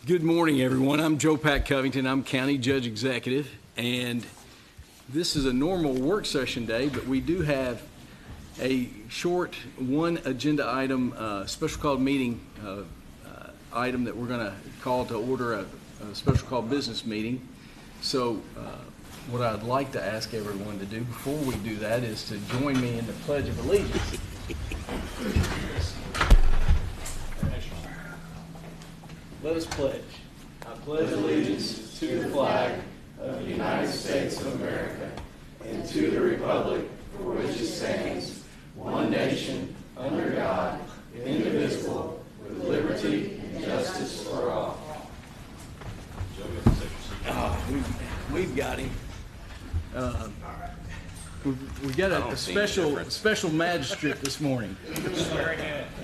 Good morning, everyone. I'm Joe Pat Covington. I'm County Judge Executive, and this is a normal work session day, but we do have a short one agenda item, special called meeting item that we're going to call to order a special called business meeting. So what I'd like to ask everyone to do before we do that is to join me in the Pledge of Allegiance. Let us pledge. I pledge allegiance to the flag of the United States of America and to the republic for which it stands, one nation, under God, indivisible, with liberty and justice for all. We've got him. We got a special magistrate this morning.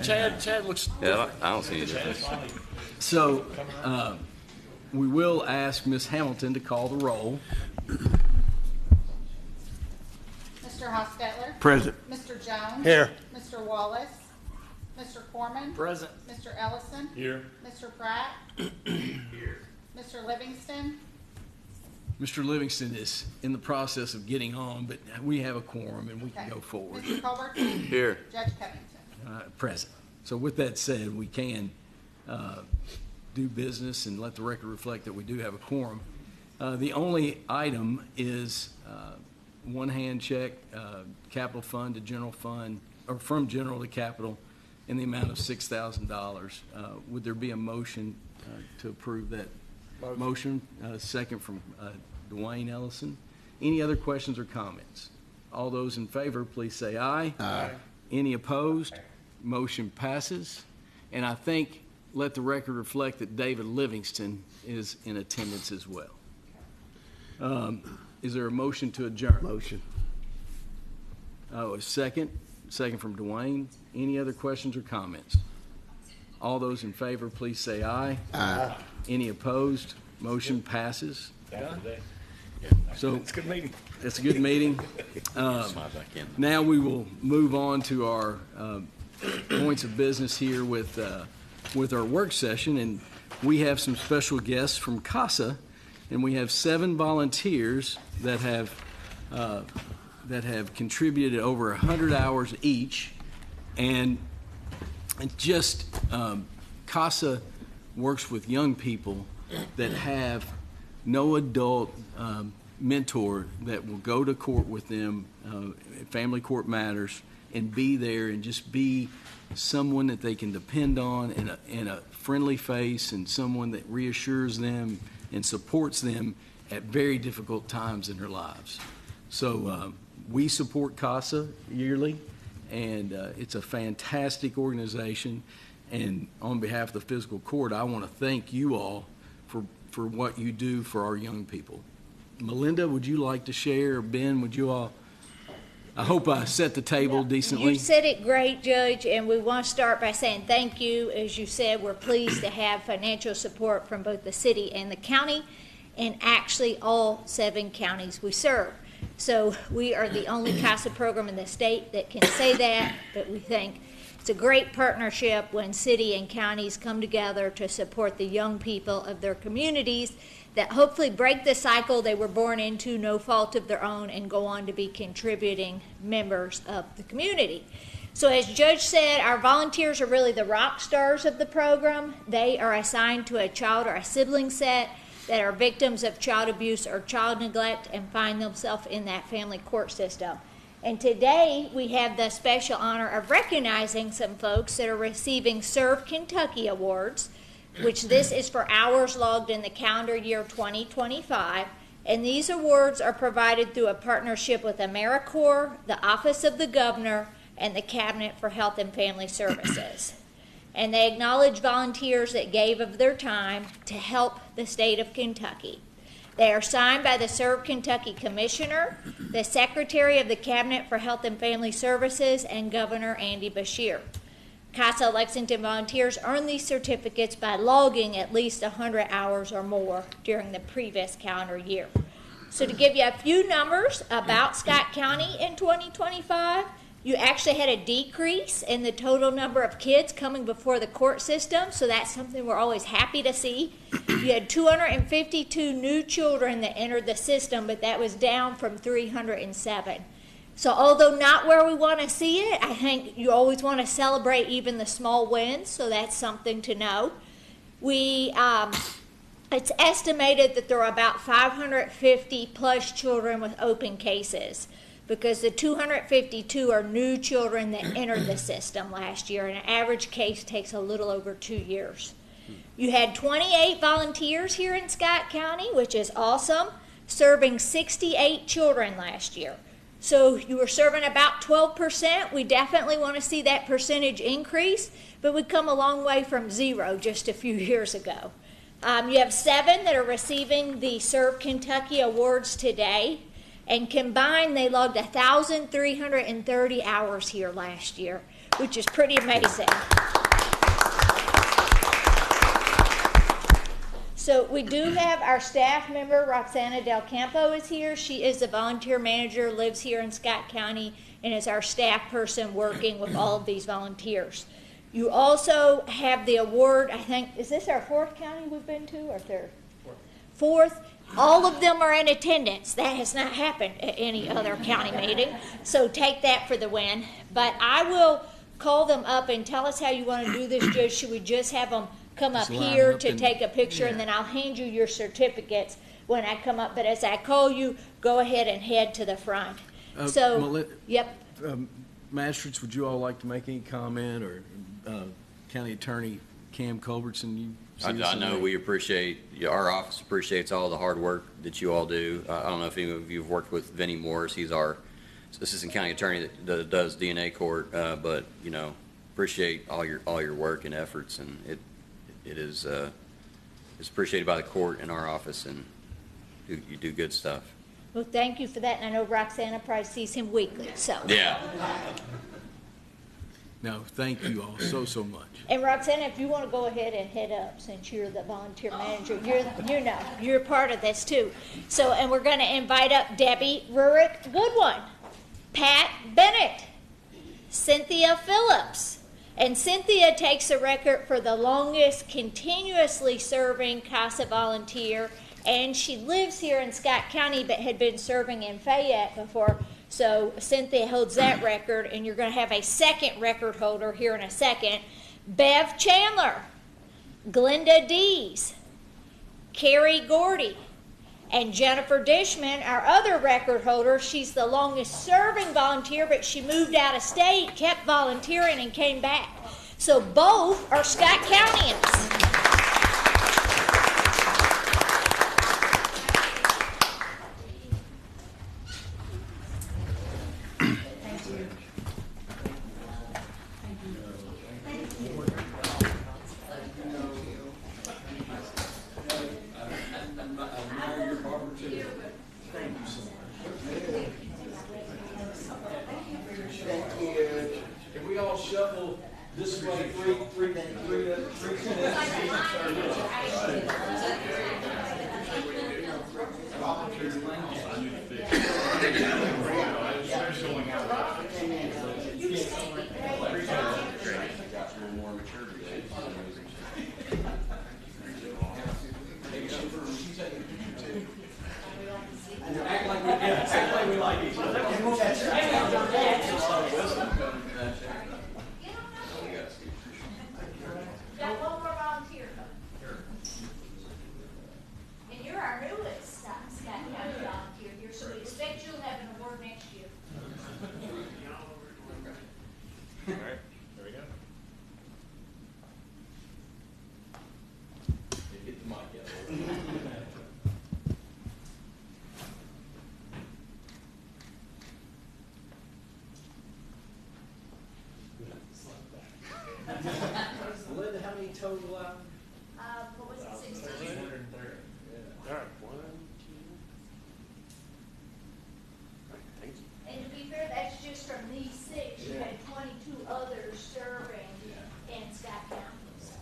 Chad looks. Yeah, I don't see any difference. So we will ask Ms. Hamilton to call the roll. Mr. Hostetler. Present. Mr. Jones. Here. Mr. Wallace. Mr. Corman. Present. Mr. Ellison. Here. Mr. Pratt. Here. Mr. Livingston. Mr. Livingston is in the process of getting on, but we have a quorum and we can go forward. Mr. Colbert. Here. Judge Covington. Present. So with that said, we can do business and let the record reflect that we do have a quorum. The only item is one hand check, capital fund to general fund, or from general to capital, in the amount of $6,000. Would there be a motion to approve that motion? Second from Dwayne Ellison. Any other questions or comments? All those in favor, please say aye. Aye. Any opposed? Motion passes. And I think, let the record reflect that David Livingston is in attendance as well. Is there a motion to adjourn? Motion. Oh, a second. Second from Dwayne. Any other questions or comments? All those in favor, please say aye. Aye. Any opposed? Motion passes. So It's a good meeting. it's a good meeting. Slide back in. Now we will move on to our points of business here with our work session, and we have some special guests from CASA, and we have 7 volunteers that have contributed over 100 hours each, and just CASA works with young people that have no adult mentor that will go to court with them, family court matters, and be there and just be someone that they can depend on, and a friendly face, and someone that reassures them and supports them at very difficult times in their lives. So we support CASA yearly, and it's a fantastic organization. And on behalf of the Fiscal Court, I want to thank you all for what you do for our young people. Melinda, would you like to share? Ben, would you all? I hope I set the table decently. You said it great, Judge, and we want to start by saying thank you. As you said, we're pleased to have financial support from both the city and the county, and actually all 7 counties we serve. So we are the only CASA program in the state that can say that, but we think it's a great partnership when city and counties come together to support the young people of their communities that hopefully break the cycle they were born into, no fault of their own, and go on to be contributing members of the community. So as Judge said, our volunteers are really the rock stars of the program. They are assigned to a child or a sibling set that are victims of child abuse or child neglect and find themselves in that family court system. And today we have the special honor of recognizing some folks that are receiving Serve Kentucky Awards, which this is for hours logged in the calendar year 2025. And these awards are provided through a partnership with AmeriCorps, the Office of the Governor, and the Cabinet for Health and Family Services. And they acknowledge volunteers that gave of their time to help the state of Kentucky. They are signed by the Serve Kentucky Commissioner, the Secretary of the Cabinet for Health and Family Services, and Governor Andy Beshear. CASA Lexington volunteers earn these certificates by logging at least 100 hours or more during the previous calendar year. So to give you a few numbers about Scott County in 2025, You actually had a decrease in the total number of kids coming before the court system, so that's something we're always happy to see. You had 252 new children that entered the system, but that was down from 307. So although not where we want to see it, I think you always want to celebrate even the small wins, so that's something to know. It's estimated that there are about 550 plus children with open cases, because the 252 are new children that entered the system last year, and an average case takes a little over 2 years. You had 28 volunteers here in Scott County, which is awesome, serving 68 children last year. So you were serving about 12%. We definitely want to see that percentage increase, but we've come a long way from zero just a few years ago. You have 7 that are receiving the Serve Kentucky Awards today. And combined, they logged 1,330 hours here last year, which is pretty amazing. So we do have our staff member, Roxana Del Campo is here. She is the volunteer manager, lives here in Scott County, and is our staff person working with all of these volunteers. You also have the award, I think, is this our 4th county we've been to, or 3rd? 4th. All of them are in attendance. That has not happened at any other county meeting, so take that for the win. But I will call them up and tell us how you want to do this, Judge. Should we just have them come up Just line here up to and- take a picture, yeah. and then I'll hand you your certificates when I come up. But as I call you, go ahead and head to the front. Yep. Magistrates, would you all like to make any comment, or County Attorney Cam Culbertson? You see this I in know there? we appreciate, our office appreciates all the hard work that you all do. I don't know if any of you have worked with Vinnie Morris. He's our assistant county attorney that does DNA court, but, appreciate all your work and efforts, and it is it's appreciated by the court and our office, and you do good stuff. Well, thank you for that, and I know Roxana probably sees him weekly, so. Yeah. No, thank you all so much. And Roxana, if you want to go ahead and head up, since you're the volunteer manager, you're part of this too. So, and we're going to invite up Debbie Rurik Goodwin, Pat Bennett, Cynthia Phillips. And Cynthia takes the record for the longest continuously serving CASA volunteer, and she lives here in Scott County but had been serving in Fayette before. So Cynthia holds that record, and you're going to have a second record holder here in a second. Bev Chandler, Glenda Dees, Carrie Gordy, and Jennifer Dishman, our other record holder. She's the longest serving volunteer, but she moved out of state, kept volunteering, and came back. So both are Scott Countyans. Can we all shuffle this way, three Got one more volunteer. And you're our newest Scott County volunteer here, so we expect you'll have an award next year. All right, there we go. Get the mic out. Linda, how many total out? What was it, 16? 330. All right, 1, 2. Thank you. And to be fair, that's just from these 6. You had 22 others serving in Scott County. So.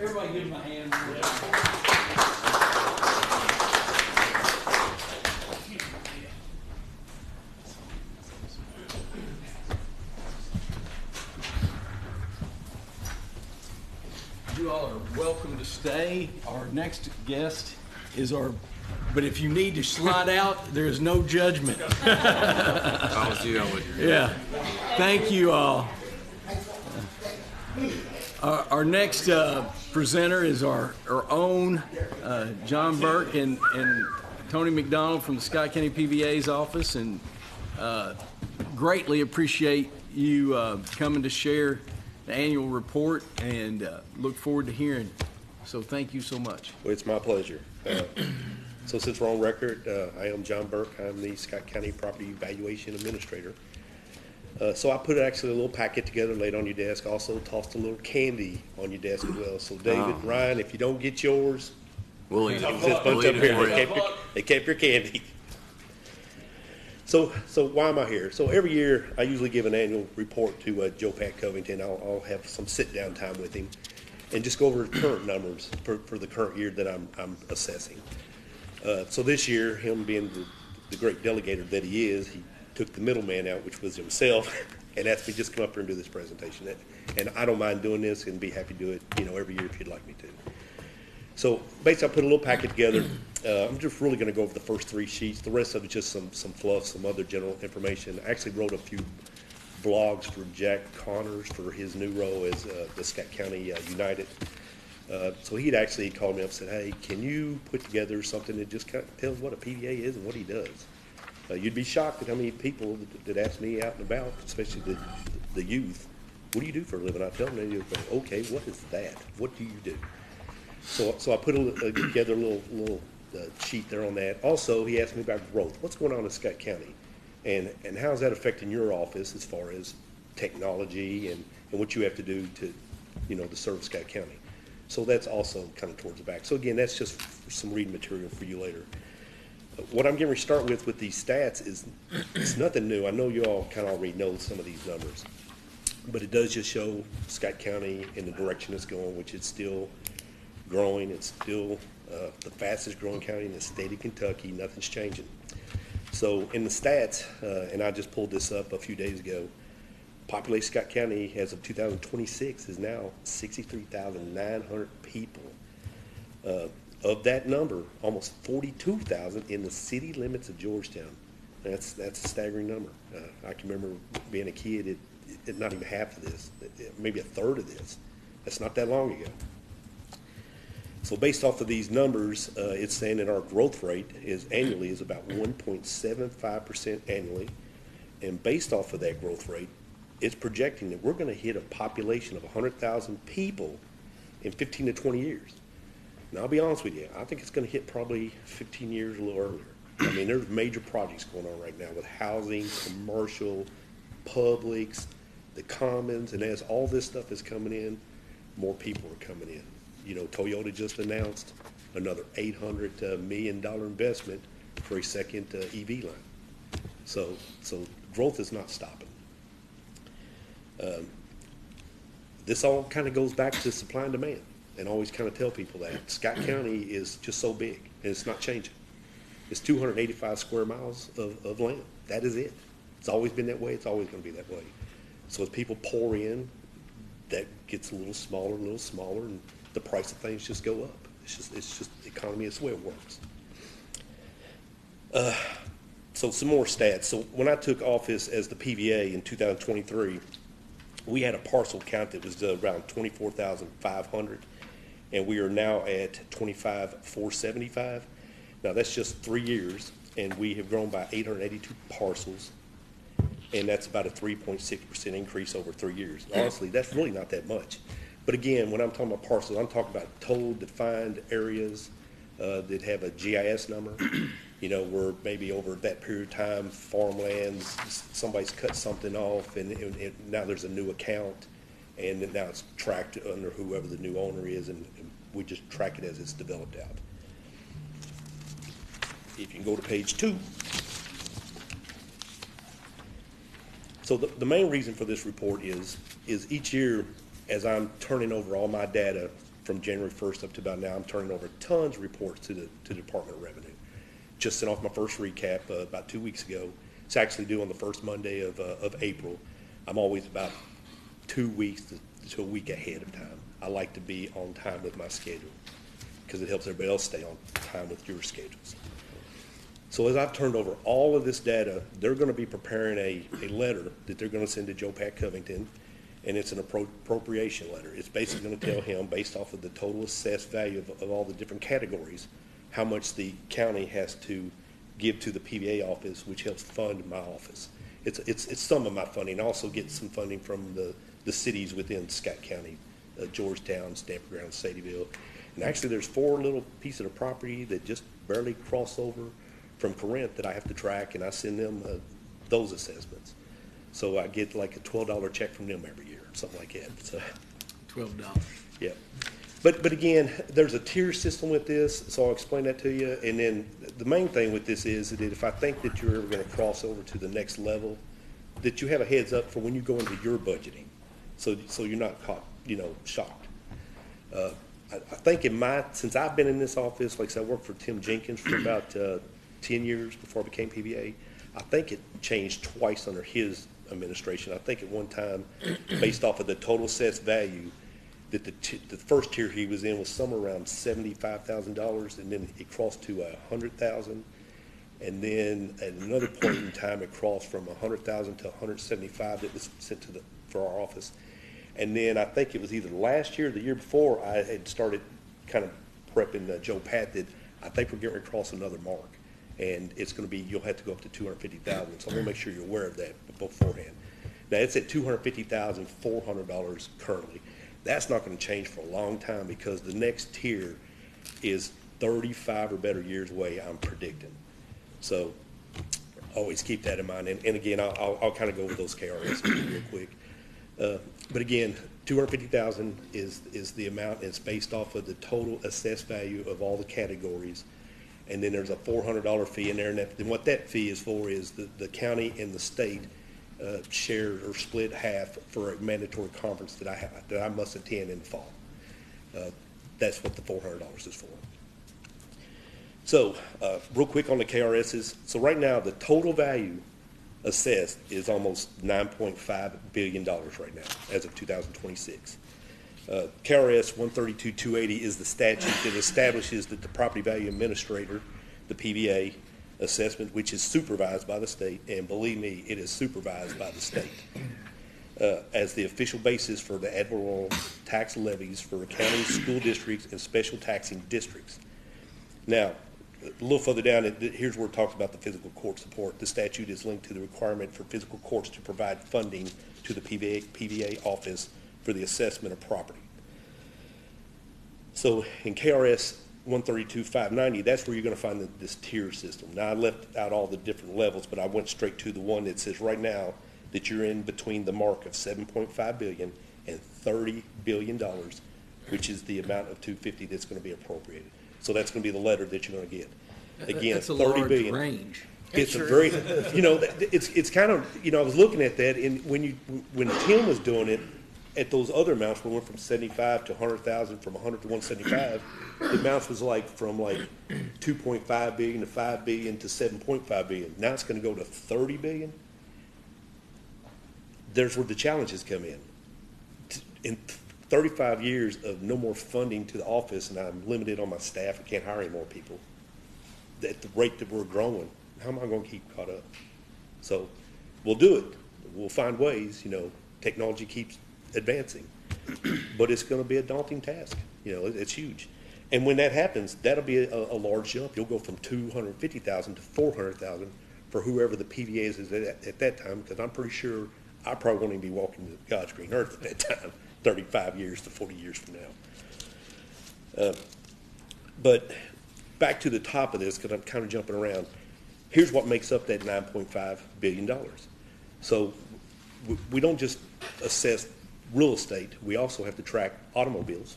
Everybody give him a hand. stay. Our next guest is but if you need to slide out, there is no judgment. If I was you, I would. Yeah. Thank you all. Our next presenter is our own John Burke and Tony McDonald from the Scott County PVA's office, and greatly appreciate you coming to share the annual report, and look forward to hearing. So thank you so much. Well, it's my pleasure. So since we're on record, I am John Burke. I'm the Scott County Property Valuation Administrator. So I put actually a little packet together, laid on your desk, also tossed a little candy on your desk as well. So David, Ryan, if you don't get yours, We'll eat it. this bunch We'll up eat it here, for they you. kept your candy. So why am I here? So every year I usually give an annual report to Joe Pat Covington. I'll have some sit-down time with him and just go over the current numbers for the current year that I'm assessing. So this year, him being the great delegator that he is, he took the middleman out, which was himself, and asked me just come up here and do this presentation. And I don't mind doing this and be happy to do it, every year if you'd like me to. So basically, I put a little packet together. I'm just really going to go over the first 3 sheets. The rest of it is just some fluff, some other general information. I actually wrote a few blogs for Jack Connors for his new role as the Scott County United. So he'd actually called me up and said, hey, can you put together something that just kind of tells what a PVA is and what he does? You'd be shocked at how many people that ask me out and about, especially the youth, what do you do for a living? I tell them, and they go, okay, what is that? What do you do? So I put together a little sheet there on that. Also, he asked me about growth. What's going on in Scott County? And how is that affecting your office as far as technology and what you have to do to serve Scott County? So that's also kind of towards the back. So again, that's just some reading material for you later. What I'm going to start with these stats is it's nothing new. I know you all kind of already know some of these numbers, but it does just show Scott County in the direction it's going, which is still growing. It's still the fastest growing county in the state of Kentucky. Nothing's changing. So in the stats, and I just pulled this up a few days ago, population Scott County as of 2026 is now 63,900 people. Of that number, almost 42,000 in the city limits of Georgetown. That's a staggering number. I can remember being a kid at not even half of this, maybe a third of this. That's not that long ago. So based off of these numbers, it's saying that our growth rate annually is about 1.75% annually. And based off of that growth rate, it's projecting that we're going to hit a population of 100,000 people in 15 to 20 years. Now, I'll be honest with you, I think it's going to hit probably 15 years a little earlier. I mean, there's major projects going on right now with housing, commercial, Publix, the Commons, and as all this stuff is coming in, more people are coming in. Toyota just announced another $800 million investment for a second EV line. So growth is not stopping. This all kind of goes back to supply and demand, and always kind of tell people that Scott County is just so big, and it's not changing. It's 285 square miles of land. That is it. It's always been that way. It's always going to be that way. So as people pour in, that gets a little smaller, and the price of things just go up. It's just the economy. It's the way it works. So some more stats. So when I took office as the PVA in 2023, we had a parcel count that was around 24,500, and we are now at 25,475. Now that's just 3 years, and we have grown by 882 parcels, and that's about a 3.6% increase over 3 years. Honestly, that's really not that much. But again, when I'm talking about parcels, I'm talking about total defined areas that have a GIS number. Where maybe over that period of time, farmlands, somebody's cut something off, and now there's a new account, and now it's tracked under whoever the new owner is, and we just track it as it's developed out. If you can go to page 2. So the main reason for this report is each year, as I'm turning over all my data from January 1st up to about now, I'm turning over tons of reports to the Department of Revenue. Just sent off my first recap about 2 weeks ago. It's actually due on the first Monday of April. I'm always about 2 weeks to a week ahead of time. I like to be on time with my schedule because it helps everybody else stay on time with your schedules. So as I've turned over all of this data, they're going to be preparing a letter that they're going to send to Joe Pat Covington, and it's an appropriation letter. It's basically going to tell him, based off of the total assessed value of all the different categories, how much the county has to give to the PVA office, which helps fund my office. It's some of my funding. I also get some funding from the cities within Scott County, Georgetown, Stamford Ground, Sadieville. And actually, there's 4 little pieces of property that just barely cross over from Corinth that I have to track, and I send them those assessments. So I get like a $12 check from them every year, something like that. So, $12. yeah. But again, there's a tier system with this, so I'll explain that to you. And then the main thing with this is that if I think that you're ever going to cross over to the next level, that you have a heads up for when you go into your budgeting, so you're not caught, shocked. I think since I've been in this office, like I said, I worked for Tim Jenkins for about 10 years before I became PVA. I think it changed twice under his administration. I think at one time, based off of the total assessed value, that the first tier he was in was somewhere around $75,000, and then it crossed to $100,000, and then at another point in time it crossed from $100,000 to $175,000 that was sent for our office. And then I think it was either last year or the year before I had started kind of prepping Joe Pat that I think we're getting ready to cross another mark, and it's going to be, you'll have to go up to $250,000. So I want to make sure you're aware of that beforehand. Now it's at $250,400 currently. That's not going to change for a long time because the next tier is 35 or better years away, I'm predicting. So always keep that in mind. And again, I'll kind of go over those KRS real quick. But again, $250,000 is the amount. It's based off of the total assessed value of all the categories. And then there's a $400 fee in there. And what that fee is for is the county and the state share or split half for a mandatory conference that I must attend in the fall. That's what the $400 is for. So real quick on the KRSs. So right now the total value assessed is almost $9.5 billion right now as of 2026. KRS 132-280 is the statute that establishes that the property value administrator, the PVA assessment, which is supervised by the state, and believe me, it is supervised by the state, as the official basis for the ad valorem tax levies for counties, school districts, and special taxing districts. Now, a little further down, here's where it talks about the physical court support. The statute is linked to the requirement for physical courts to provide funding to the PVA office for the assessment of property. So in KRS 132-590, that's where you're going to find this tier system. Now I left out all the different levels, but I went straight to the one that says right now that you're in between the mark of $7.5 billion and $30 billion, which is the amount of $250 that's going to be appropriated. So that's going to be the letter that you're going to get. Again, That's a $30 large billion. range. It's a very, it's kind of, I was looking at that, and when Tim was doing it, at those other amounts, we went from 75 to 100,000, from 100 to 175. The amounts was from 2.5 billion to 5 billion to 7.5 billion. Now it's going to go to 30 billion. There's where the challenges come in. In 35 years of no more funding to the office, and I'm limited on my staff, I can't hire any more people. At the rate that we're growing, how am I going to keep caught up? So we'll do it. We'll find ways. Technology keeps advancing, but it's going to be a daunting task. It's huge. And when that happens, that'll be a large jump. You'll go from 250,000 to 400,000 for whoever the PVA is at that time, because I'm pretty sure I probably won't even be walking God's green earth at that time, 35 years to 40 years from now. But back to the top of this, because I'm kind of jumping around. Here's what makes up that $9.5 billion. So we don't just assess real estate. We also have to track automobiles.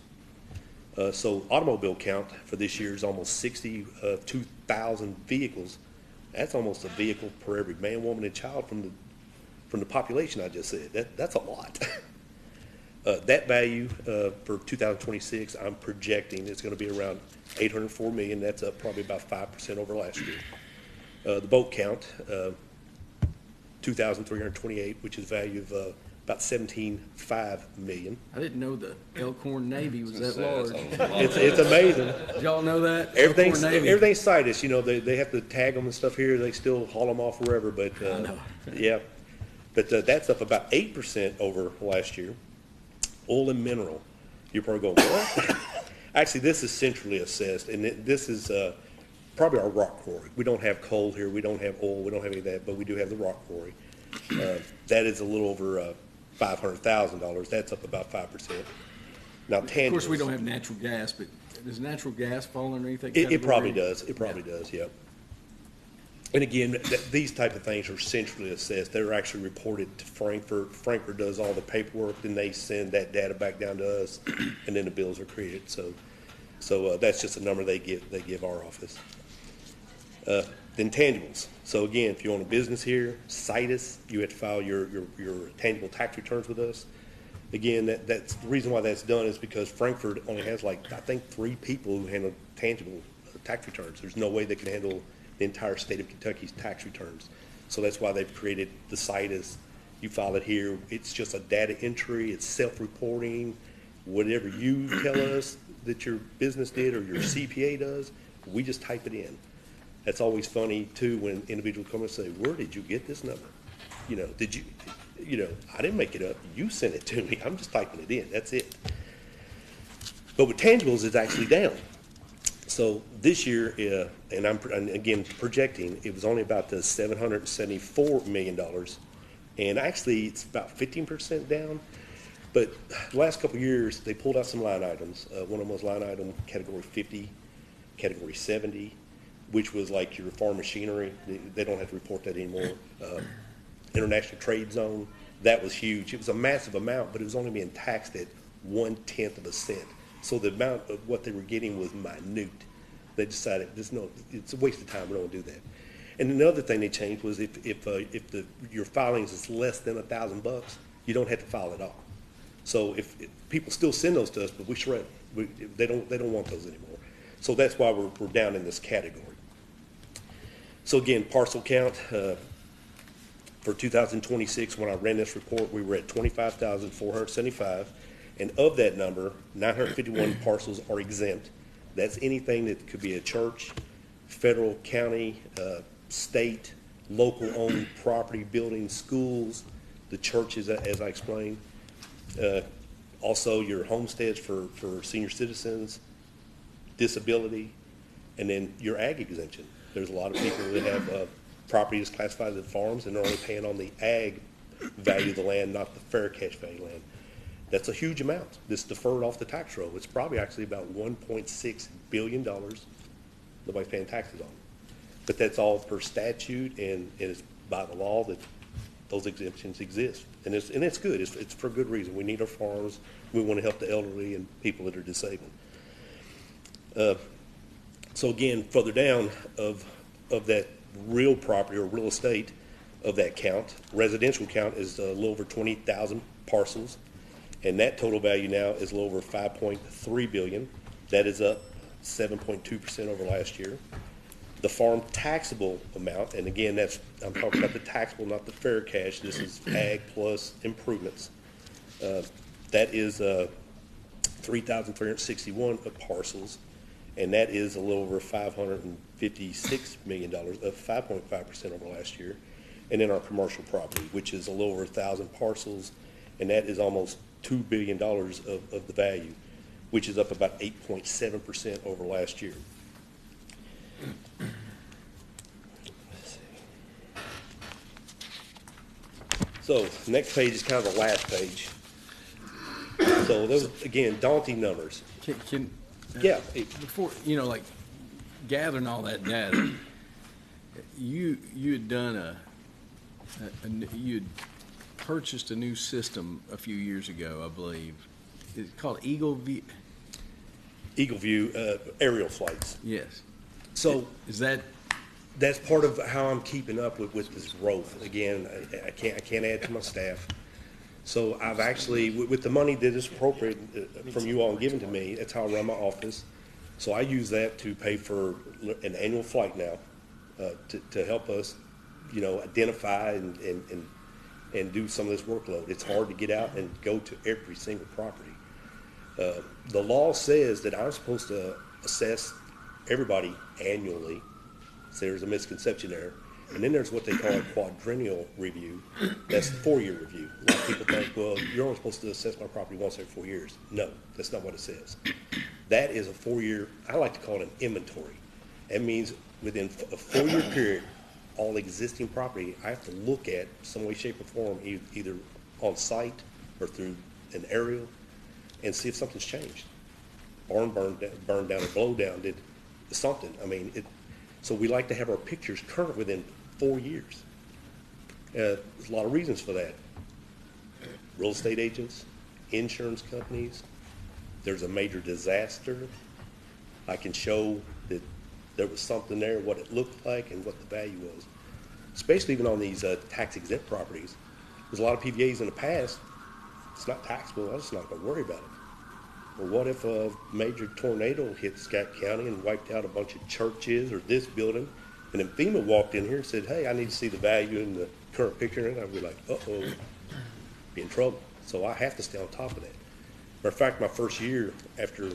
So automobile count for this year is almost 62,000 vehicles. That's almost a vehicle per every man, woman, and child from the population I just said. That's a lot. That value for 2026, I'm projecting it's going to be around $804 million. That's up probably about 5% over last year. The boat count, 2,328, which is value of about 17.5 million. I didn't know the Elkhorn Navy was that large. It's amazing. Did y'all know that? Everything's, Elkhorn Navy. everything's citus, you know, they have to tag them and stuff here, they still haul them off wherever, but, yeah. But, that's up about 8% over last year. Oil and mineral, you're probably going, what? Actually, this is centrally assessed, and this is, probably our rock quarry. We don't have coal here, we don't have oil, we don't have any of that, but we do have the rock quarry. That is a little over, $500,000, that's up about 5%. Now, tangibles. Of course, we don't have natural gas, but does natural gas fall underneath that It category? probably does, it probably does, yeah. And again, these type of things are centrally assessed, they're actually reported to Frankfurt. Frankfurt does all the paperwork, then they send that data back down to us, and then the bills are created, so that's just a number they give our office. Then tangibles, so again, if you own a business here, citus, you have to file your tangible tax returns with us. Again, that's the reason why that's done is because Frankfurt only has I think 3 people who handle tangible tax returns. There's no way they can handle the entire state of Kentucky's tax returns. So that's why they've created the citus. You file it here. It's just a data entry. It's self-reporting. Whatever you tell us that your business did or your CPA does, we just type it in. That's always funny too when individuals come and say, "Where did you get this number? You know, I didn't make it up. You sent it to me. I'm just typing it in. That's it." But with tangibles, it's actually down. So this year, and I'm again projecting, it was only about the $774 million, and actually it's about 15% down. But the last couple of years, they pulled out some line items. One of them was line item category 50, category 70, which was like your farm machinery. They don't have to report that anymore. International trade zone, that was huge. It was a massive amount, but it was only being taxed at 1/10 of a cent. So the amount of what they were getting was minute. They decided, it's a waste of time, we don't want to do that. And another thing they changed was if your filings is less than $1,000, you don't have to file at all. So if people still send those to us, but we shred them. They don't want those anymore. So that's why we're down in this category. So again, parcel count, for 2026, when I ran this report, we were at 25,475. And of that number, 951 parcels are exempt. That's anything that could be a church, federal, county, state, local owned property, buildings, schools, the churches, as I explained. Also your homesteads for senior citizens, disability, and then your ag exemption. There's a lot of people that have property that's classified as farms and they're only paying on the ag value of the land, not the fair cash value land. That's a huge amount that's deferred off the tax roll. It's probably actually about $1.6 billion nobody's paying taxes on. But that's all per statute and it's by the law that those exemptions exist. And it's good. It's for good reason. We need our farms. We want to help the elderly and people that are disabled. So again, further down of that real property or real estate of that count, residential count is a little over 20,000 parcels. And that total value now is a little over $5.3 billion. That is up 7.2% over last year. The farm taxable amount, and again, I'm talking about the taxable, not the fair cash. This is ag plus improvements. That is 3,361 parcels, and that is a little over $556 million, of 5.5% over last year. And then our commercial property, which is a little over 1,000 parcels, and that is almost $2 billion of the value, which is up about 8.7% over last year. So next page is kind of the last page. So those, again, daunting numbers. Yeah. Before, like gathering all that data, you had done you had purchased a new system a few years ago, I believe. It's called Eagle View. Eagle View aerial flights. Yes. So that's part of how I'm keeping up with this growth. Again, I can't add to my staff. So I've actually, with the money that is appropriate from you all and given to me, that's how I run my office. So I use that to pay for an annual flight now to help us, identify and and do some of this workload. It's hard to get out and go to every single property. The law says that I'm supposed to assess everybody annually, so there's a misconception there. And then there's what they call a quadrennial review. That's the 4-year review. A lot of people think, well, you're only supposed to assess my property once every 4 years. No, that's not what it says. That is a 4-year, I like to call it an inventory. That means within a 4-year period, all existing property, I have to look at some way, shape, or form, either on site or through an aerial, and see if something's changed. Barn burned down or blow down, did something. I mean, so we like to have our pictures current within 4 years. There's a lot of reasons for that. Real estate agents, insurance companies, there's a major disaster. I can show that there was something there, what it looked like, and what the value was. Especially even on these tax exempt properties. There's a lot of PVAs in the past, it's not taxable, I'm just not gonna worry about it. Well, what if a major tornado hit Scott County and wiped out a bunch of churches or this building, and then FEMA walked in here and said, hey, I need to see the value in the current picture, and I'd be like, uh-oh, be in trouble. So I have to stay on top of that. Matter of fact, my first year after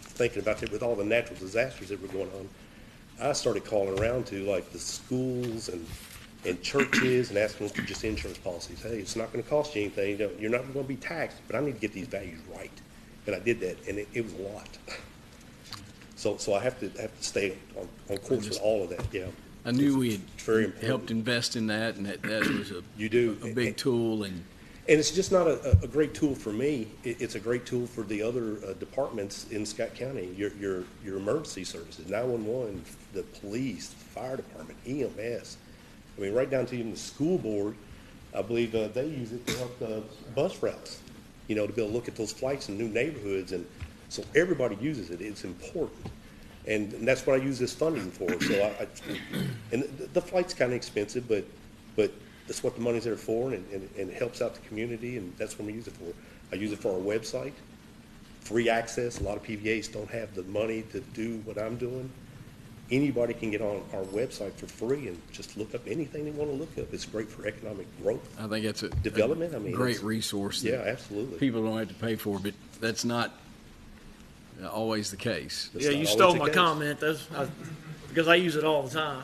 thinking about that with all the natural disasters that were going on, I started calling around to like the schools and churches and asking them for just insurance policies. Hey, it's not gonna cost you anything, you're not gonna be taxed, but I need to get these values right. And I did that, and it was a lot. So I have to stay on course with all of that, yeah. I knew we very had important. helped invest in that, and that was You do. a big tool, and And it's just not a great tool for me. It's a great tool for the other departments in Scott County, your emergency services, 911, the police, the fire department, EMS. I mean, right down to even the school board, I believe they use it to help the bus routes, to be able to look at those flights in new neighborhoods. And so everybody uses it. It's important. And that's what I use this funding for. So and the flight's kind of expensive, but that's what the money's there for, and it helps out the community, and that's what we use it for. I use it for our website, free access. A lot of PVAs don't have the money to do what I'm doing. Anybody can get on our website for free and just look up anything they want to look up. It's great for economic growth. I think it's a Development, I mean, great it's- resource that Yeah, absolutely. people don't have to pay for, but that's not always the case. That's Yeah, not you always stole the my case. comment, because I use it all the time.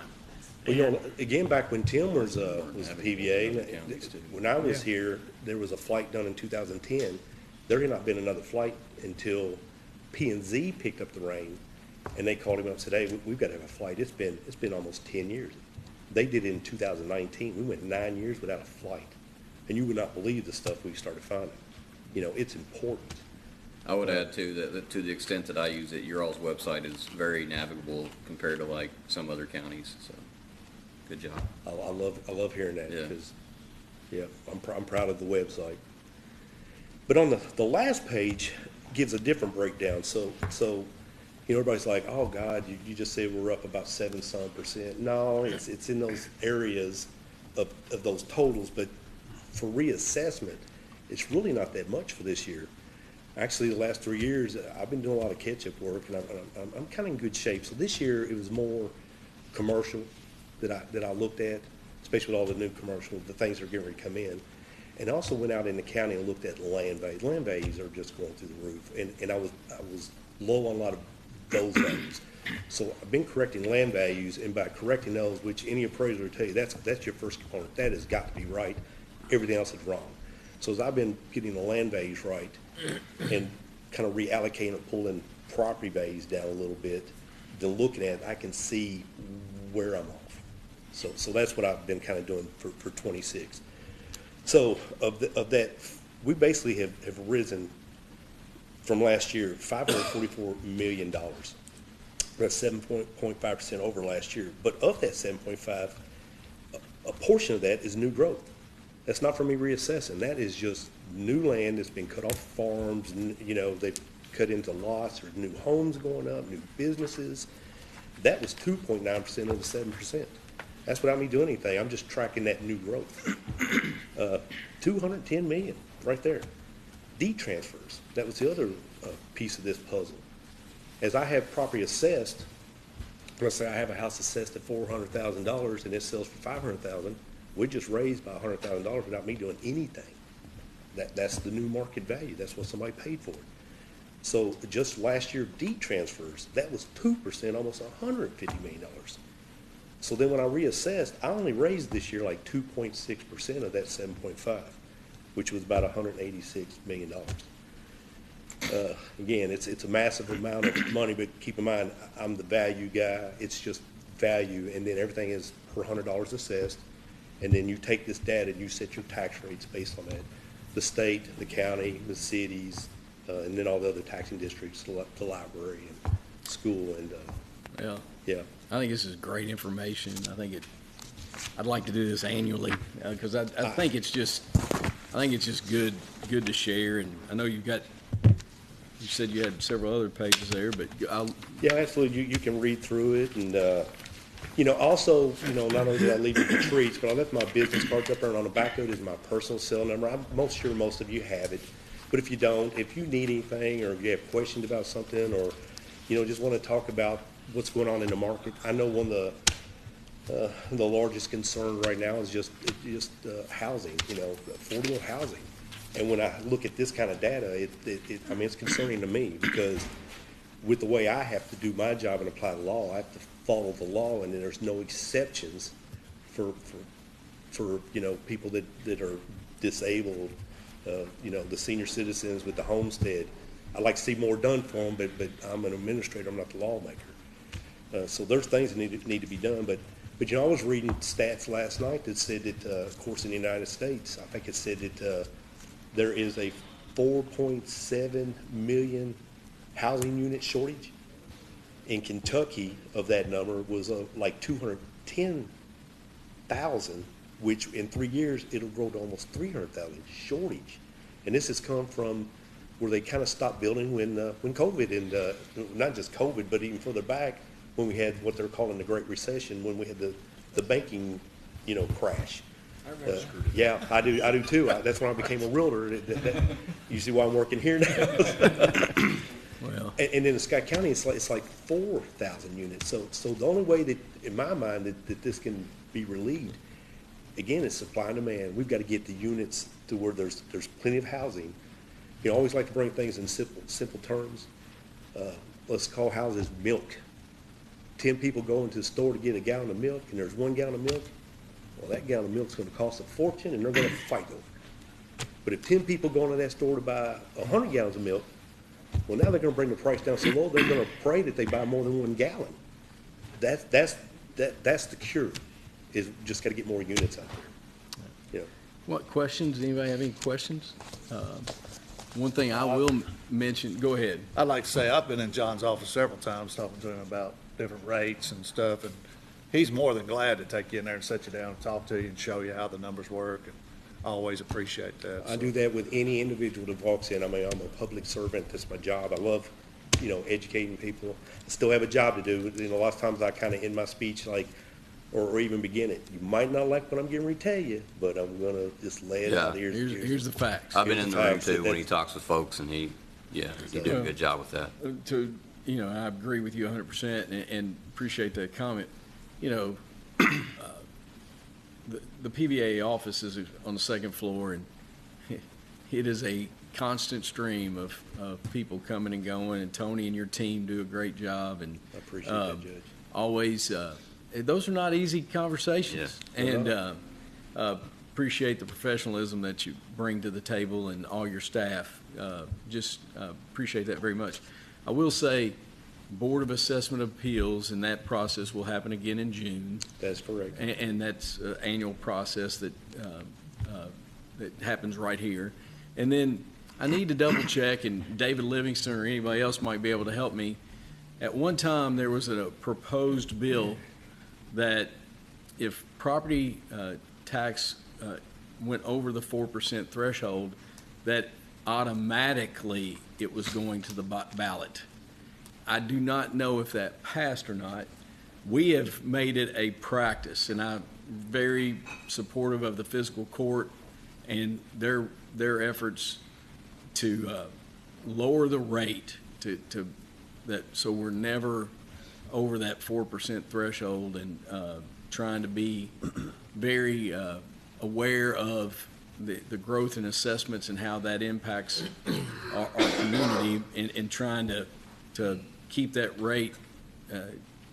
Well, again, back when Tim was a PVA, when I was here, there was a flight done in 2010. There had not been another flight until P&Z picked up the reign, and they called him up and said, hey, we've got to have a flight. It's been almost 10 years. They did it in 2019. We went 9 years without a flight, and you would not believe the stuff we started finding. It's important. I would add too that to the extent that I use it, your all's website is very navigable compared to like some other counties, so good job. I love hearing that Yeah. because, yeah, I'm proud of the website. But on the last page gives a different breakdown. So everybody's like, oh God, you just said we're up about 7% No, it's in those areas of those totals, but for reassessment, it's really not that much for this year. Actually, the last 3 years, I've been doing a lot of catch-up work, and I'm kind of in good shape. So this year, it was more commercial that I looked at, especially with all the new commercial, the things that are getting ready to come in. And I also went out in the county and looked at land values. Land values are just going through the roof, and I was low on a lot of those values. So I've been correcting land values, and by correcting those, which any appraiser will tell you, that's your first component. That has got to be right. Everything else is wrong. So as I've been getting the land values right and kind of reallocating and pulling property values down a little bit, then looking at it, I can see where I'm off. So that's what I've been kind of doing for 26. So of that, we basically have risen from last year, $544 million. That's 7.5% over last year. But of that 7.5, a portion of that is new growth. That's not for me reassessing. That is just new land that's been cut off farms, they've cut into lots, there's new homes going up, new businesses. That was 2.9% of the 7%. That's without me doing anything. I'm just tracking that new growth. 210 million right there. Deed transfers. That was the other piece of this puzzle. As I have property assessed, let's say I have a house assessed at $400,000 and it sells for $500,000. We just raised by $100,000 without me doing anything. That's the new market value. That's what somebody paid for it. So just last year, deed transfers, that was 2%, almost $150 million. So then when I reassessed, I only raised this year like 2.6% of that 7.5, which was about $186 million. Again, it's a massive amount of money, but keep in mind, I'm the value guy. It's just value, and then everything is per $100 assessed. And then you take this data and you set your tax rates based on that. The state, the county, the cities, and then all the other taxing districts, the library and school and, yeah. I think this is great information. I'd like to do this annually, because I think it's just good to share. And I know you said you had several other pages there, but Yeah, absolutely. You can read through it and, also, not only did I leave you the treats, but I left my business cards up there, and on the back of it is my personal cell number. I'm most sure most of you have it. But if you don't, if you need anything or you have questions about something or, just want to talk about what's going on in the market, I know one of the largest concern right now is just housing, affordable housing. And when I look at this kind of data, it's concerning to me because with the way I have to do my job and apply the law, I have to follow the law, and then there's no exceptions for people that are disabled, the senior citizens with the homestead. I'd like to see more done for them, but I'm an administrator, I'm not the lawmaker. So there's things that need to be done, but I was reading stats last night that said that, of course, in the United States, I think it said that there is a 4.7 million housing unit shortage. In Kentucky, of that number was like 210,000, which in 3 years, it'll grow to almost 300,000 shortage. And this has come from where they kind of stopped building when COVID, and not just COVID, but even further back when we had what they're calling the Great Recession, when we had the banking, crash. Yeah, I do too. That's when I became a realtor. You see why I'm working here now. well, and in Scott County, it's like 4,000 units. So the only way that, in my mind, that this can be relieved, again, is supply and demand. We've got to get the units to where there's plenty of housing. I always like to bring things in simple terms. Let's call houses milk. 10 people go into the store to get a gallon of milk, and there's 1 gallon of milk. Well, that gallon of milk is going to cost a fortune, and they're going to fight over it. But if 10 people go into that store to buy 100 gallons of milk, well, now they're going to bring the price down so low, they're going to pray that they buy more than 1 gallon. That's the cure, is just got to get more units out there. what questions? Anybody have any questions? One thing I will mention, go ahead. I'd like to say I've been in John's office several times talking to him about different rates and stuff, and he's more than glad to take you in there and sit you down and talk to you and show you how the numbers work, and I always appreciate that. I do that with any individual that walks in. I'm a public servant. That's my job. I love, educating people. I still have a job to do. A lot of times I kind of end my speech like, or even begin it. You might not like what I'm getting ready to tell you, but I'm going to just lay it out. Here's the facts. I've been in the room facts. too when he talks with folks, and you do a good job with that. I agree with you 100% and appreciate that comment. The PVA office is on the second floor, and it is a constant stream of people coming and going, and Tony and your team do a great job. And I appreciate that, Judge. Always, those are not easy conversations. Yes. And appreciate the professionalism that you bring to the table and all your staff. Appreciate that very much. I will say, Board of Assessment Appeals, and that process will happen again in June. That's correct. And that's an annual process that happens right here. And then I need to double check, and David Livingston or anybody else might be able to help me. At one time, there was a proposed bill that if property tax went over the 4% threshold, that automatically it was going to the ballot. I do not know if that passed or not. We have made it a practice, and I'm very supportive of the fiscal court and their efforts to lower the rate so we're never over that 4% threshold, and trying to be very aware of the growth in assessments and how that impacts our community, and trying to keep that rate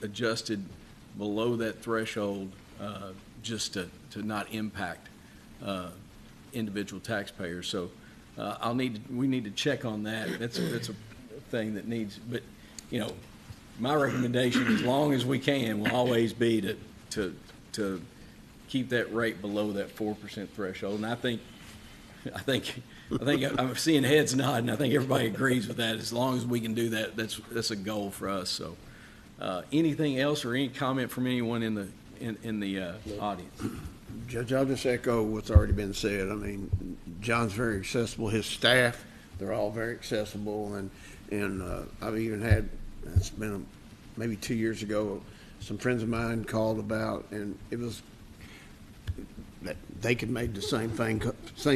adjusted below that threshold, just to not impact individual taxpayers. So we need to check on that. That's a thing that needs, but, you know, my recommendation, as long as we can, will always be to keep that rate below that 4% threshold. And I think I'm seeing heads nodding. I think everybody agrees with that. As long as we can do that, that's a goal for us. So, anything else or any comment from anyone in the audience? Judge, I'll just echo what's already been said. I mean, John's very accessible. His staff, they're all very accessible, and I've even had, it's been maybe 2 years ago, some friends of mine called about, and it was that they could make the same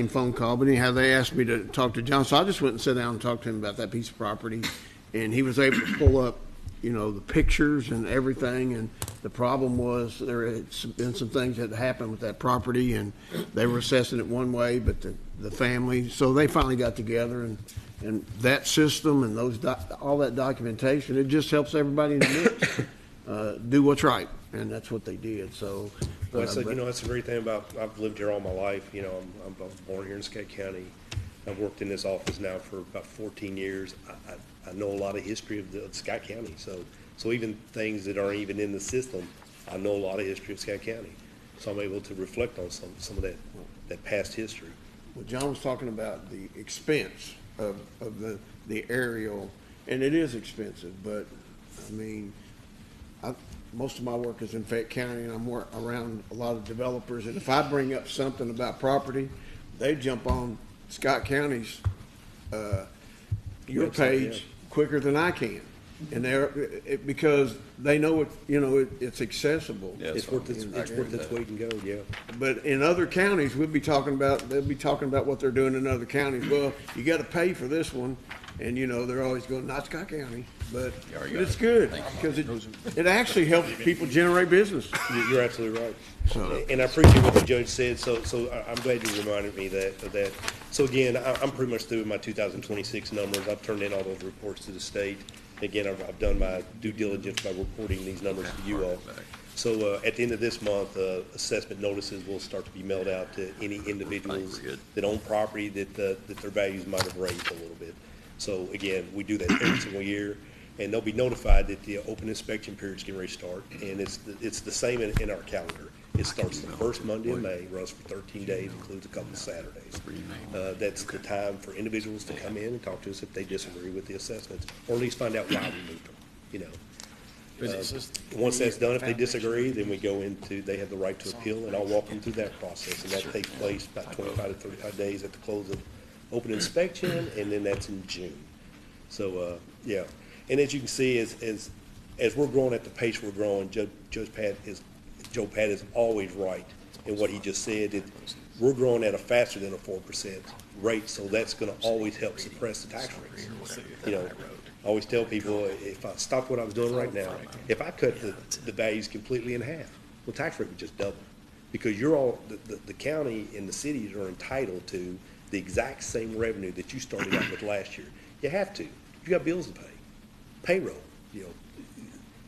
phone call, but anyhow, they asked me to talk to John, so I just went and sat down and talked to him about that piece of property, and he was able to pull up, you know, the pictures and everything, and the problem was there had been some things that happened with that property, and they were assessing it one way, but the family, so they finally got together, and that system and all that documentation, it just helps everybody in the mix do what's right, and that's what they did. So, Well, you know, that's the great thing about, I've lived here all my life. You know, I'm born here in Scott County. I've worked in this office now for about 14 years. I know a lot of history of Scott County. So even things that aren't even in the system, I know a lot of history of Scott County. So I'm able to reflect on some of that past history. well, John was talking about the expense of the aerial, and it is expensive, but I mean, most of my work is in Fayette County, and I'm around a lot of developers, and if I bring up something about property, they jump on Scott County's your page quicker than I can, and because they know it's accessible. Yeah, It's worth its weight in gold, yeah. But in other counties, they'll be talking about what they're doing in other counties. Well, you got to pay for this one, and they're always going, not Scott County, but it's good because it actually helps people generate business. You're absolutely right. And I appreciate what the judge said, so I'm glad you reminded me of that. So again, I'm pretty much through with my 2026 numbers. I've turned in all those reports to the state. Again, I've done my due diligence by reporting these numbers to you all. So at the end of this month, assessment notices will start to be mailed out to any individuals that own property that their values might have raised a little bit. So again, we do that every single year, and they'll be notified that the open inspection period is getting ready to start, and it's the same in our calendar. It starts the first Monday in May, runs for 13 days, includes a couple of Saturdays. That's the time for individuals to come in and talk to us if they disagree with the assessments, or at least find out why we moved them, Once that's done, if they disagree, then we go into, they have the right to appeal, and I'll walk them through that process, and that takes place about 25 to 35 days at the close of open inspection, and then that's in June. So, yeah. And as you can see, as we're growing at the pace we're growing, Joe Pat is always right in what he just said. We're growing at a faster than a 4% rate, so that's going to always help suppress the tax rates. I always tell people, if I stopped what I was doing right now, if I cut the values completely in half, well, tax rate would just double. Because the county and the cities are entitled to the exact same revenue that you started out with last year. You have to. You got bills to pay. Payroll,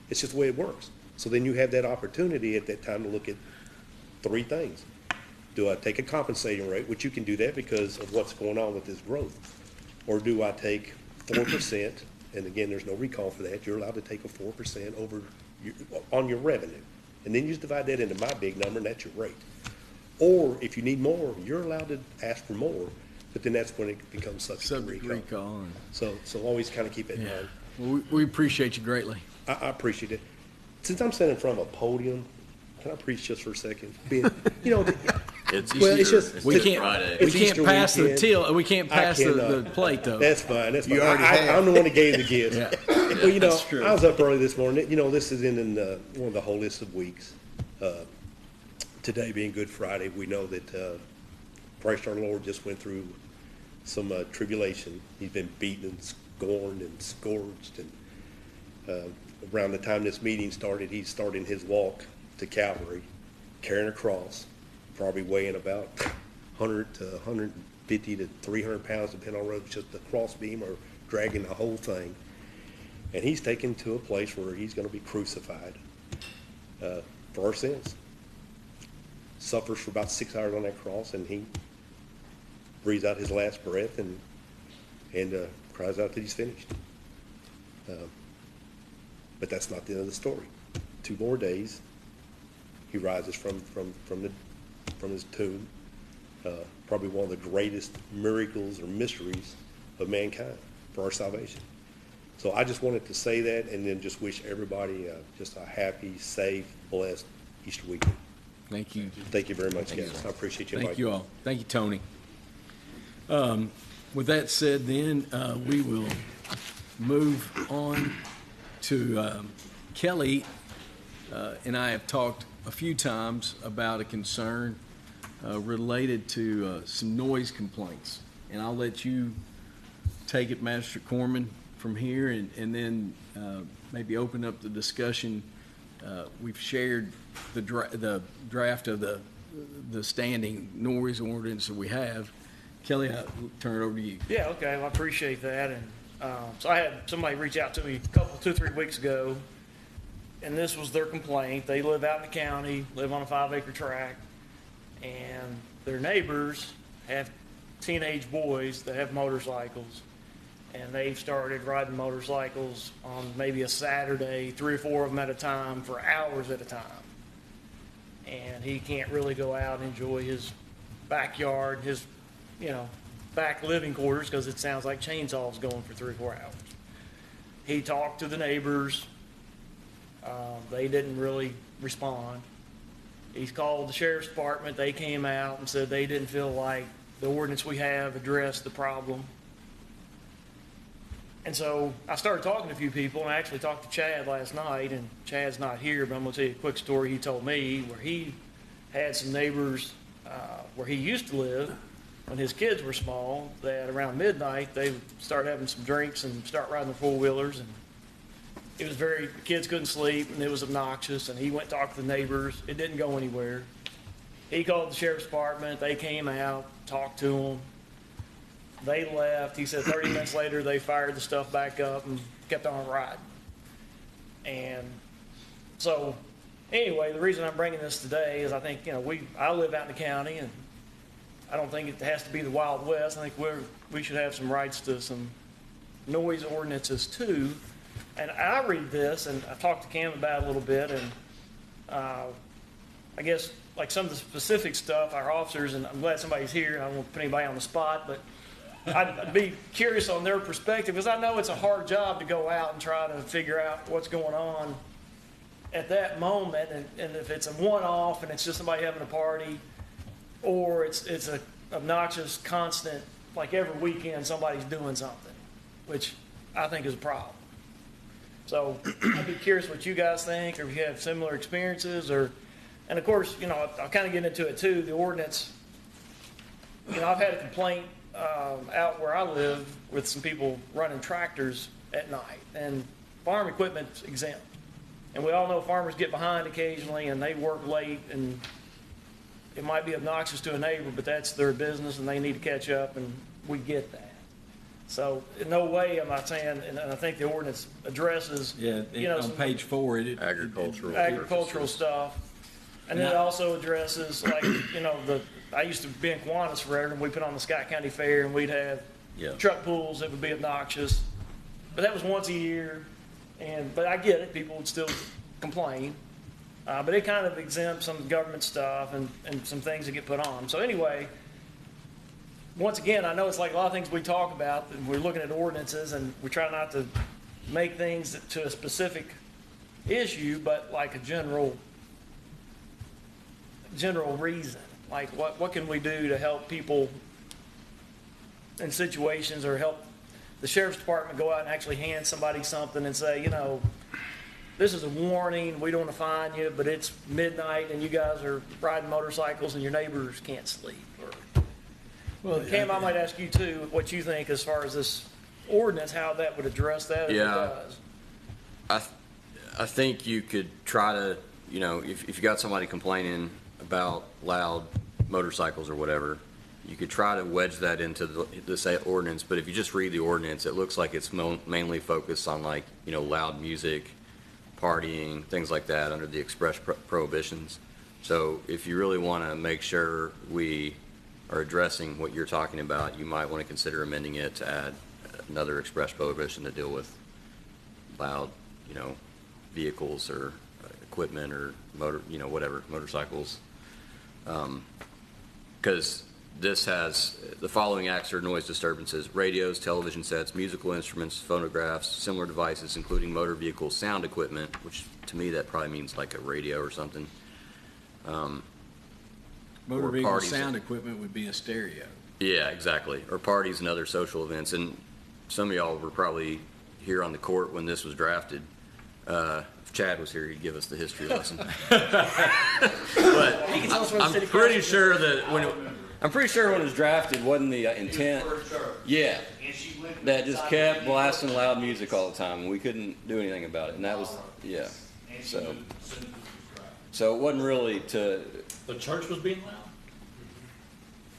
it's just the way it works. So then you have that opportunity at that time to look at three things. Do I take a compensating rate, which you can do that because of what's going on with this growth? Or do I take 4%, and again, there's no recall for that, you're allowed to take a 4% on your revenue. And then you just divide that into my big number, and that's your rate. Or if you need more, you're allowed to ask for more, but then that's when it becomes subject to recall. So always kind of keep it in mind. Well, we appreciate you greatly. I appreciate it. Since I'm standing in front of a podium, can I preach just for a second? It's just We can't pass the till. We can't pass the plate though. That's fine. That's fine. You already have. I'm the one that gave the gift. Well, That's true. I was up early this morning. This is in one of the holiest of weeks. Today being Good Friday, we know that Christ our Lord just went through some tribulation. He's been beaten and scorned and scourged, and around the time this meeting started, he's starting his walk to Calvary. carrying a cross, probably weighing about 100 to 150 to 300 pounds, depending on whether it's just the cross beam or dragging the whole thing. And he's taken to a place where he's going to be crucified for our sins. Suffers for about 6 hours on that cross, and he breathes out his last breath and cries out that he's finished. But that's not the end of the story. 2 more days, he rises from his tomb. Probably one of the greatest miracles or mysteries of mankind for our salvation. So I just wanted to say that, and then just wish everybody just a happy, safe, blessed Easter weekend. Thank you. Thank you very much, guys. I appreciate you Thank inviting you me. all. Thank you, Tony. With that said, then, we will move on to Kelly. And I have talked a few times about a concern related to some noise complaints. And I'll let you take it, Master Corman, from here, and then maybe open up the discussion. We've shared the draft of the standing noise ordinance that we have. Kelly, I'll turn it over to you. Yeah, okay, well, I appreciate that. And so I had somebody reach out to me 2-3 weeks ago, and this was their complaint. They live out in the county, live on a 5-acre tract, and their neighbors have teenage boys that have motorcycles, and they've started riding motorcycles on maybe a Saturday, 3 or 4 of them at a time for hours at a time. And he can't really go out and enjoy his backyard, his, back living quarters, because it sounds like chainsaws going for 3 or 4 hours. He talked to the neighbors. They didn't really respond. He's called the sheriff's department. They came out and said they didn't feel like the ordinance we have addressed the problem. And so I started talking to a few people, and I actually talked to Chad last night, and Chad's not here, but I'm going to tell you a quick story he told me where he had some neighbors where he used to live when his kids were small, that around midnight they would start having some drinks and start riding the four-wheelers, and it was the kids couldn't sleep, and it was obnoxious, and he went and talked to the neighbors. It didn't go anywhere. He called the sheriff's department. They came out, talked to him. They left. He said 30 minutes later, they fired the stuff back up and kept on riding. And so, anyway, the reason I'm bringing this today is I think, I live out in the county, and I don't think it has to be the Wild West. I think we should have some rights to some noise ordinances too. And I read this, and I talked to Cam about it a little bit, and I guess like some of the specific stuff, our officers, and I'm glad somebody's here, and I won't put anybody on the spot, but I'd be curious on their perspective, because I know it's a hard job to go out and try to figure out what's going on at that moment, and if it's a one-off and it's just somebody having a party, or it's a obnoxious constant, like every weekend somebody's doing something, which I think is a problem. So I'd be curious what you guys think, or if you have similar experiences, and of course, I'll kind of get into it too, the ordinance. I've had a complaint out where I live with some people running tractors at night, and farm equipment's exempt. And we all know farmers get behind occasionally, and they work late, and it might be obnoxious to a neighbor, but that's their business, and they need to catch up, and we get that. So in no way am I saying, and I think the ordinance addresses, on page 4, Agricultural stuff. And then it also addresses, like, I used to be in Kiwanis forever, and we put on the Scott County Fair, and we'd have truck pulls that would be obnoxious. But that was once a year, but I get it, people would still complain. But it kind of exempts some government stuff and some things that get put on. So anyway, once again, I know it's like a lot of things we talk about, and we're looking at ordinances, and we try not to make things to a specific issue, but like a general reason. Like what can we do to help people in situations, or help the sheriff's department go out and actually hand somebody something and say, this is a warning, we don't want to fine you, but it's midnight and you guys are riding motorcycles and your neighbors can't sleep. Well, Cam, I might ask you too, what you think as far as this ordinance, how that would address that, if it does. I think you could try to, if you got somebody complaining about loud motorcycles or whatever, you could try to wedge that into this ordinance, but if you just read the ordinance, it looks like it's mainly focused on like, loud music, partying, things like that under the express prohibitions. So if you really want to make sure we are addressing what you're talking about, you might want to consider amending it to add another express prohibition to deal with loud, vehicles or equipment or whatever, motorcycles. Because this has, the following acts are noise disturbances: radios, television sets, musical instruments, phonographs, similar devices, including motor vehicles, sound equipment, which to me that probably means like a radio or something. Motor Or vehicle parties. sound equipment would be a stereo. Yeah, exactly. Or parties and other social events. And some of y'all were probably here on the court when this was drafted. If Chad was here, he'd give us the history lesson. But I'm pretty sure that when it was drafted, wasn't the intent? Yeah. That just kept blasting loud music all the time, and we couldn't do anything about it. And that was, yeah. So it wasn't really to, The church was being loud?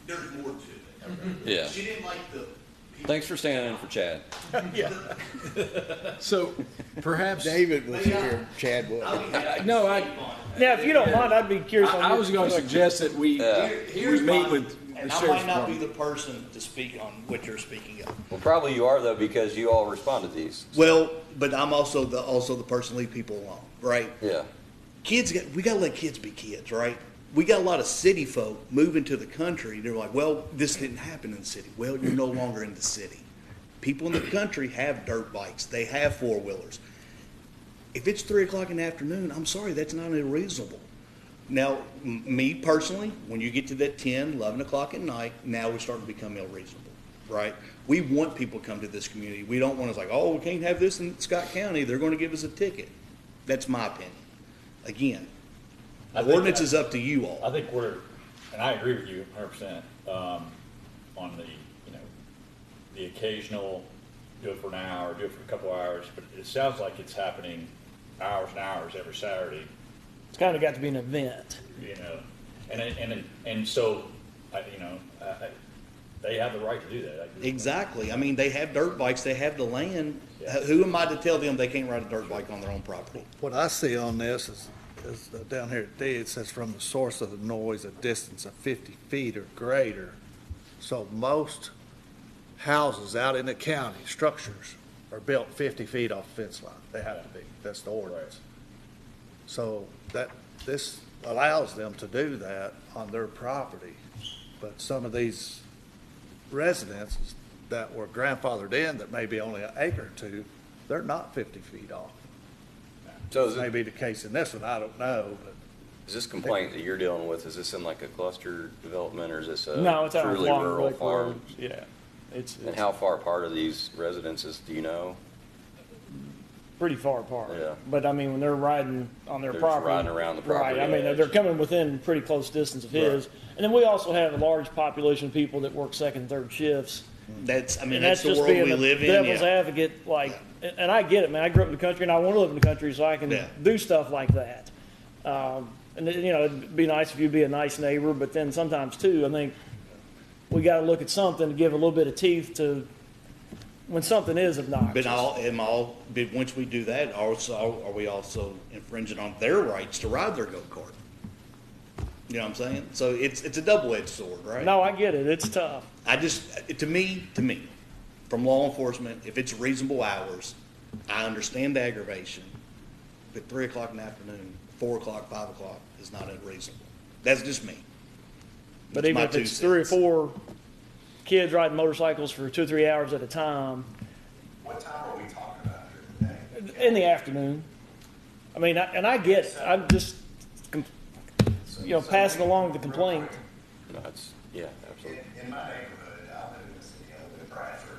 There's more to it. yeah. She didn't like the. Thanks for standing in for Chad. So perhaps, David was here, Chad was. no, Now, if you don't mind, I'd be curious on. I was going to suggest that we meet with the And I sheriff's might not be department. the person to speak on what you're speaking of. Well, probably you are, though, because you all respond to these. Well, but I'm also the person leave people alone, right? Yeah. We gotta let kids be kids, right? We got a lot of city folk moving to the country. They're like, well, this didn't happen in the city. Well, you're no longer in the city. People in the country have dirt bikes. They have four-wheelers. If it's 3 o'clock in the afternoon, I'm sorry, that's not unreasonable. Now, me personally, when you get to that 10, 11 o'clock at night, now we're starting to become unreasonable, right? We want people to come to this community. We don't want to like, oh, we can't have this in Scott County. They're going to give us a ticket. That's my opinion. Again, the ordinance is up to you all. I think and I agree with you 100%, on the occasional, do it for an hour, do it for a couple hours, but it sounds like it's happening hours and hours every Saturday, It's kind of got to be an event. and so, they have the right to do that. Exactly. I mean, they have dirt bikes. They have the land. Yeah. Who am I to tell them they can't ride a dirt bike on their own property? What I see on this is down here at D, it says from the source of the noise, a distance of 50 feet or greater. So most houses out in the county, structures, are built 50 feet off the fence line. They have to be. That's the ordinance. So this allows them to do that on their property. But some of these residences that were grandfathered in, that may be only an acre or two, they're not 50 feet off. So This may be the case in this one, I don't know, but is this complaint that you're dealing with, is this in like a cluster development, or is this a No, it's out on truly Long rural Lake farm? Road. Yeah, it's And how far apart are these residences, do you know? pretty far apart. Yeah. But I mean, when they're riding on their They're just property. riding around the property Right, I mean, edge. they're coming within pretty close distance of his. And then we also have a large population of people that work second, third shifts. That's And that's the just world being we the live in. devil's Yeah. advocate, like, and I get it, man. I grew up in the country and I want to live in the country so I can Yeah. do stuff like that. And then, it'd be nice if you'd be a nice neighbor, but then sometimes too, I think we got to look at something to give a little bit of teeth to when something is obnoxious. But once we do that, also, are we also infringing on their rights to ride their go-kart? You know what I'm saying? So it's a double-edged sword, right? No, I get it. It's tough. To me, from law enforcement, if it's reasonable hours, I understand the aggravation. But 3 o'clock in the afternoon, 4 o'clock, 5 o'clock is not unreasonable. That's just me. But That's even my if 2 it's 3 or cents. 4 kids riding motorcycles for 2 or 3 hours at a time What time are we talking about here today? in the afternoon, I mean, I get it. I'm just, passing along the complaint. No, yeah, absolutely. In my neighborhood, I live in the city, I live in Bradford.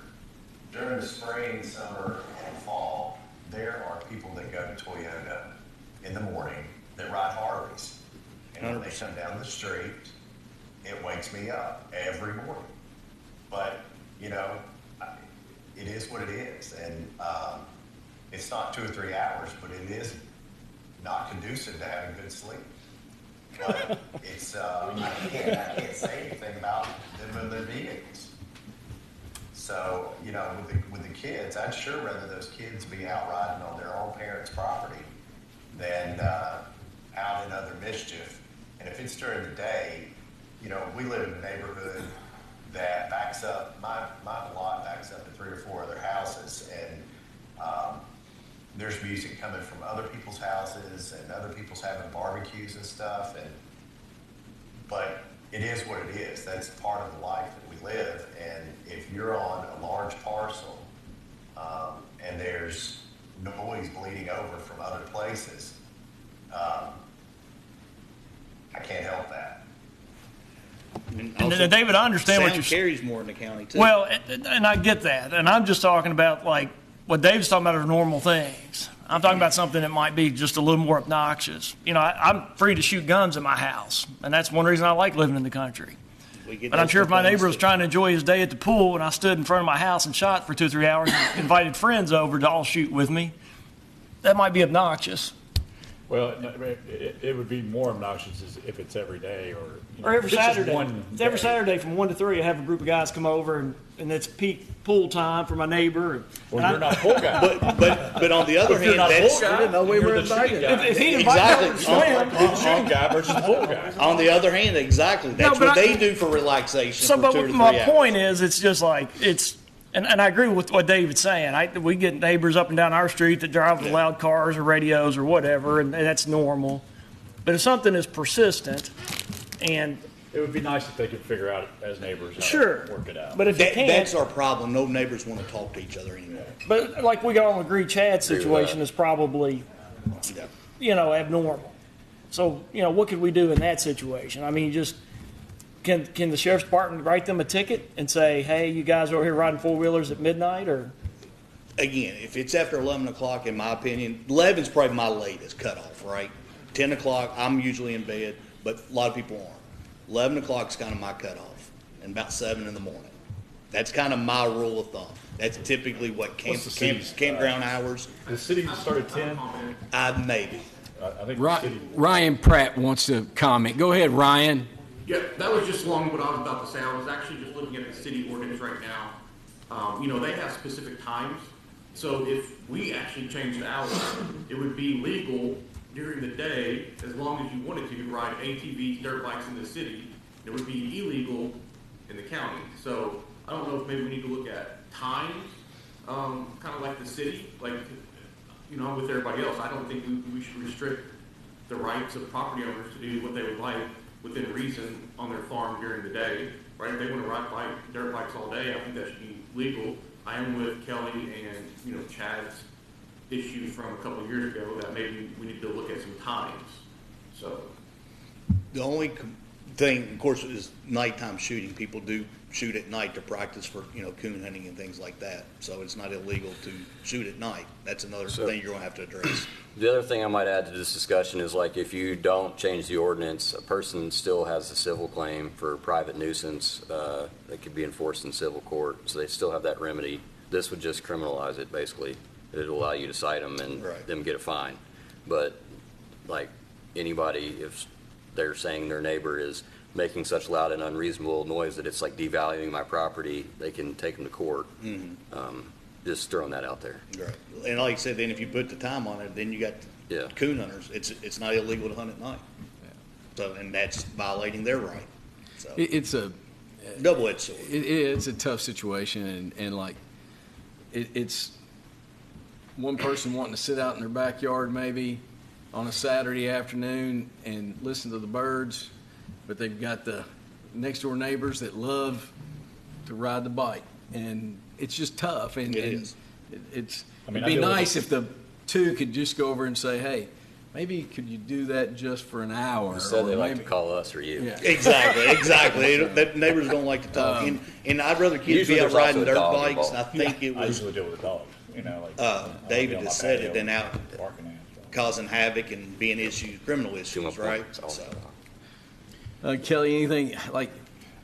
During the spring, summer, and fall, there are people that go to Toyota in the morning that ride Harleys. And when they come down the street, it wakes me up every morning. But, it is what it is. And it's not 2 or 3 hours, but it is not conducive to having good sleep. But it's, I can't say anything about them and their vehicles. So, with the kids, I'd sure rather those kids be out riding on their own parents' property than out in other mischief. And if it's during the day, we live in a neighborhood that backs up, my lot backs up to 3 or 4 other houses, and there's music coming from other people's houses, and other people's having barbecues and stuff, but it is what it is. That's part of the life that we live, and if you're on a large parcel, and there's noise bleeding over from other places, I can't help that. And David, I understand what Sound you're carries more in the county too. Well, and I get that, and I'm just talking about like what Dave's talking about are normal things. I'm talking about something that might be just a little more obnoxious. I'm free to shoot guns at my house, and that's one reason I like living in the country. But I'm sure if my neighbor was trying to enjoy his day at the pool and I stood in front of my house and shot for 2 or 3 hours and invited friends over to all shoot with me, that might be obnoxious. Well, it would be more obnoxious if it's every day Or every if it's just Saturday. one It's every day. Saturday from 1 to 3, I have a group of guys come over, and it's peak pool time for my neighbor. Well, you're not pool guy. But on the other If you're hand, not a that's pool guy, didn't know we you're were the shooting invited. guy. If he'd invite me over to Exactly. swim, You're the shooting guy versus the pool guy. on the other hand, exactly. That's but what I- they do for relaxation So, for but 2 or 3 my hours. point is, it's just like, and I agree with what David's saying. We get neighbors up and down our street that drive with loud cars or radios or whatever, and that's normal. But if something is persistent, and It would be nice if they could figure out as neighbors how sure, to work it out. but if you can't, That's our problem. No neighbors want to talk to each other anymore. but like we all agree, Chad's situation is probably, Yeah. abnormal. So, what could we do in that situation? I mean, just, can the sheriff's department write them a ticket and say, hey, you guys are over here riding 4-wheelers at midnight, or? Again, if it's after 11 o'clock, in my opinion, 11's probably my latest cutoff, right? 10 o'clock, I'm usually in bed, but a lot of people aren't. 11 o'clock's kind of my cutoff, and about 7 in the morning. That's kind of my rule of thumb. That's typically what What's the city's, campground hours, The city start at 10? maybe. I think the city. Ryan Pratt wants to comment. Go ahead, Ryan. Yeah, that was just along what I was about to say. I was actually just looking at the city ordinance right now. They have specific times. So if we actually change the hours, it would be legal during the day as long as you wanted to ride ATVs, dirt bikes in the city. It would be illegal in the county. So I don't know if maybe we need to look at times, kind of like the city, like, with everybody else. I don't think we should restrict the rights of property owners to do what they would like within reason on their farm during the day, right? If they want to ride dirt bikes all day, I think that should be legal. I am with Kelly and, Chad's issue from a couple of years ago that maybe we need to look at some times, so. The only thing, of course, is nighttime shooting. People do shoot at night to practice for, coon hunting and things like that. So it's not illegal to shoot at night. That's another thing you're gonna have to address. The other thing I might add to this discussion is like if you don't change the ordinance, a person still has a civil claim for private nuisance that could be enforced in civil court. So they still have that remedy. This would just criminalize it, basically. It'll allow you to cite them and Right. them get a fine. But like anybody, if they're saying their neighbor is making such loud and unreasonable noise that it's like devaluing my property, they can take them to court. Just throwing that out there. Right. And like I said, then if you put the time on it, then you got Yeah. coon hunters. It's not illegal to hunt at night. So, and that's violating their right. So, It's a double-edged sword. it's a tough situation, and like it's one person wanting to sit out in their backyard maybe on a Saturday afternoon and listen to the birds, but they've got the next door neighbors that love to ride the bike, and it's just tough. And It is. It's I mean, it'd I be deal with nice if the two could just go over and say, hey, maybe could you do that just for an hour? Instead, they or like to maybe- call us or you. Yeah. Exactly. That neighbors don't like to talk. And I'd rather kids Usually be out there's also riding a dirt dog bikes. involved. I think it I was usually deal with a dog, I'll David be on that my said it, patio and out barking at it. causing havoc and being criminal Too issues, much right? points all So, the time. Kelly, anything like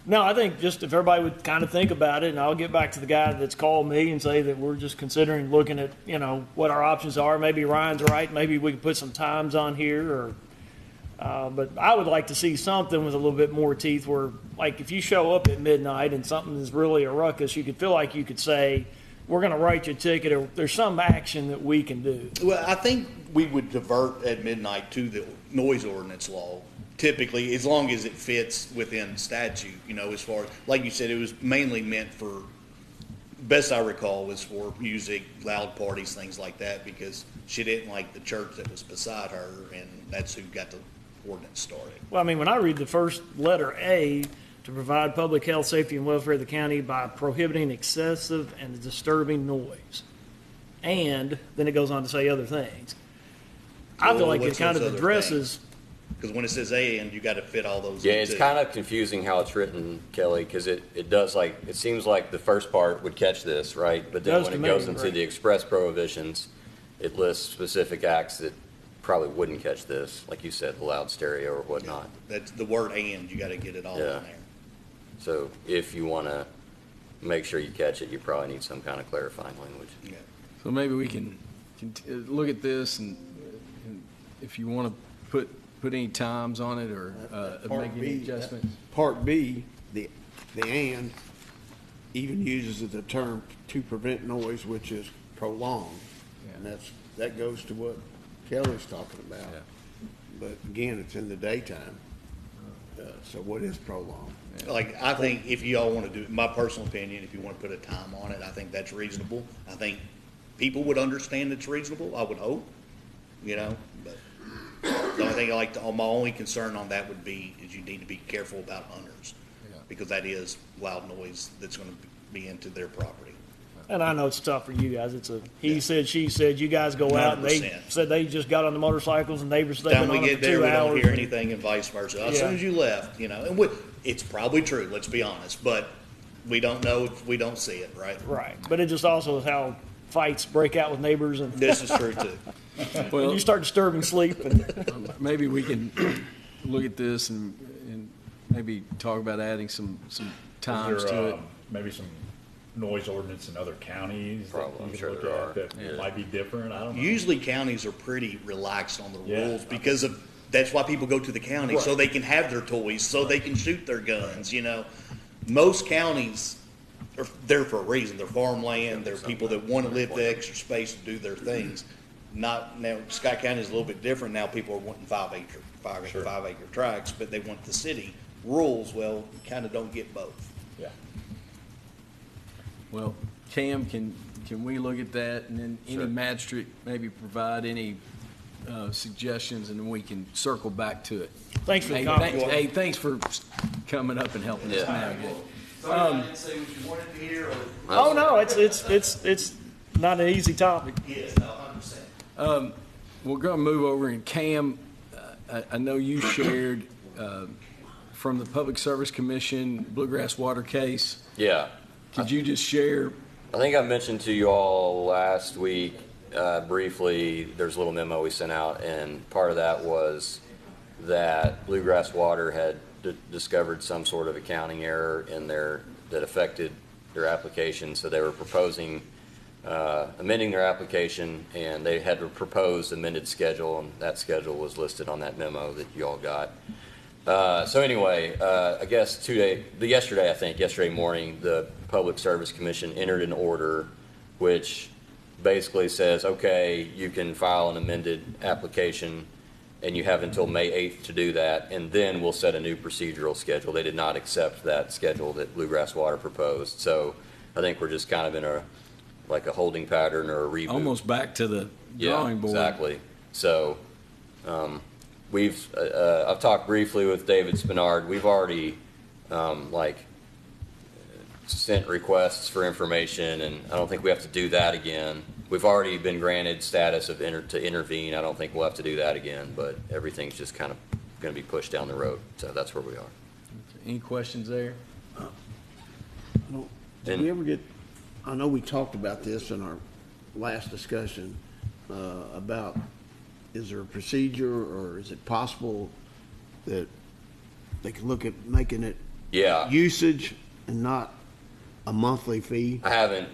No, I think just if everybody would kind of think about it, and I'll get back to the guy that's called me and say that we're just considering looking at, what our options are. Maybe Ryan's right. Maybe we can put some times on here, or But I would like to see something with a little bit more teeth where, like, if you show up at midnight and something is really a ruckus, you could feel like you could say, we're going to write you a ticket, or there's some action that we can do. Well, I think we would divert at midnight to the noise ordinance law, typically, as long as it fits within statute, as far as, like you said, it was mainly meant for, best I recall, was for music, loud parties, things like that, because she didn't like the church that was beside her, and that's who got the ordinance started. Well, I mean, when I read the first letter A, to provide public health, safety, and welfare of the county by prohibiting excessive and disturbing noise. And then it goes on to say other things. I feel like it kind of addresses. Because when it says and, you got to fit all those. Yeah, in it's too. kind of confusing how it's written, Kelly, because it does, like, it seems like the first part would catch this, right? But then when it goes into the express prohibitions, it lists specific acts that probably wouldn't catch this, like you said, the loud stereo or whatnot. That's the word and, you got to get it all in there. So if you want to make sure you catch it, you probably need some kind of clarifying language. Yeah. So maybe we can look at this, and if you want to put any times on it or make any adjustments. Part B, the and, even uses the term to prevent noise, which is prolonged. And that goes to what Kelly's talking about. Yeah. But again, it's in the daytime. So what is prolonged? Like, I think if you all want to do, my personal opinion, if you want to put a time on it, I think that's reasonable. I think people would understand it's reasonable, I would hope, but the only thing my only concern on that would be is you need to be careful about hunters, because that is loud noise that's going to be into their property. And I know it's tough for you guys. It's a he said, she said. You guys go out and they 100%. said they just got on the motorcycles and they were staying Time on we it get for there, 2 we hours. don't hear anything, and vice versa. As Yeah. soon as you left, and it's probably true. Let's be honest, but we don't know if we don't see it, right? Right, but it just also is how fights break out with neighbors, and This is true too. when you start disturbing sleep. And Maybe we can look at this and maybe talk about adding some times Is there, to it. maybe some noise ordinance in other counties Probably, that I'm you sure can there look are. at that Yeah. might be different? I don't know. Usually counties are pretty relaxed on the Yeah. rules because of, that's why people go to the county, so they can have their toys, so they can shoot their guns, Most counties are there for a reason. They're farmland, they're people that want to live the extra space to do their things. Not, now, Scott County is a little bit different. Now people are wanting 5 acre tracts, but they want the city rules. Well, you kind of don't get both. Yeah. Well, Cam, can we look at that, and then any Sure. magistrate maybe provide any suggestions, and then we can circle back to it. Thanks for the Hey, comment. thanks for coming up and helping us Yeah. navigate. Sorry, I didn't say what you wanted to hear. Oh no, it's not an easy topic. Yes, 100%. We're going to move over, and Cam, I know you shared from the Public Service Commission Bluegrass Water case. Yeah. Could you just share? I think I mentioned to you all last week briefly, there's a little memo we sent out, and part of that was that Bluegrass Water had discovered some sort of accounting error in that affected their application, so they were proposing amending their application, and they had to propose amended schedule, and that schedule was listed on that memo that you all got. So anyway, I guess yesterday morning, the Public Service Commission entered an order which basically says, okay, you can file an amended application and you have until May 8th to do that, and then we'll set a new procedural schedule. They did not accept that schedule that Bluegrass Water proposed. So I think we're just kind of in a holding pattern or a reboot. Almost back to the drawing board. Exactly. So I've talked briefly with David Spinard. We've already sent requests for information, and I don't think we have to do that again. We've already been granted status to intervene. I don't think we'll have to do that again, but everything's just kind of going to be pushed down the road. So that's where we are. Any questions there? Did we ever get, I know we talked about this in our last discussion, about is there a procedure, or is it possible that they can look at making it usage and not a monthly fee? I haven't,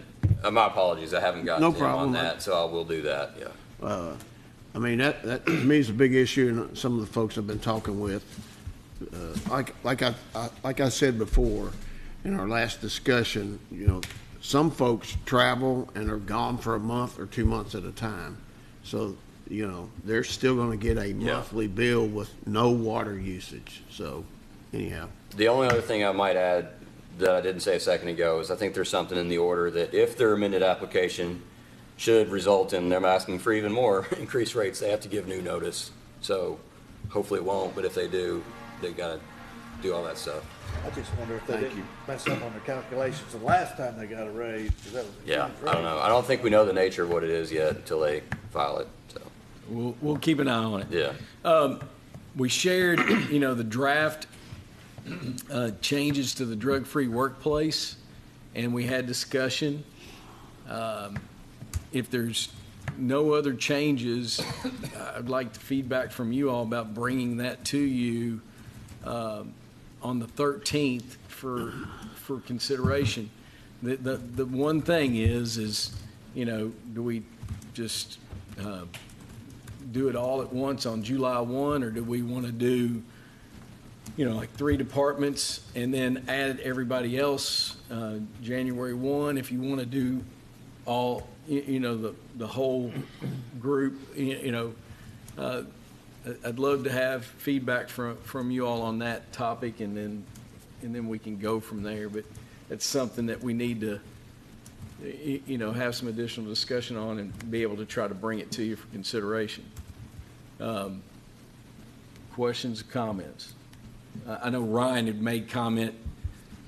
my apologies, I haven't gotten No to him on problem. that, so I will do that, yeah. I mean, that to me is a big issue, and some of the folks I've been talking with, like I said before, in our last discussion, you know, some folks travel and are gone for a month or 2 months at a time. So, you know, they're still gonna get a monthly bill with no water usage. So, anyhow. The only other thing I might add that I didn't say a second ago is I think there's something in the order that if their amended application should result in them asking for even more increased rates, they have to give new notice. So hopefully it won't, but if they do, they gotta do all that stuff. I just wonder if they didn't mess up on their calculations the last time they got a raise, 'cause that was a Yeah, huge I don't raise. know. I don't think we know the nature of what it is yet until they file it, so, We'll keep an eye on it. yeah. We shared, you know, the draft changes to the drug-free workplace, and we had discussion. If there's no other changes, I'd like the feedback from you all about bringing that to you on the 13th for consideration. The one thing is, you know, do we just do it all at once on July 1, or do we want to do, you know, like 3 departments and then add everybody else January 1? If you want to do all, you know, the whole group, you know, I'd love to have feedback from you all on that topic, and then we can go from there. But it's something that we need to, you know, have some additional discussion on and be able to try to bring it to you for consideration. Questions, comments? I know Ryan had made comment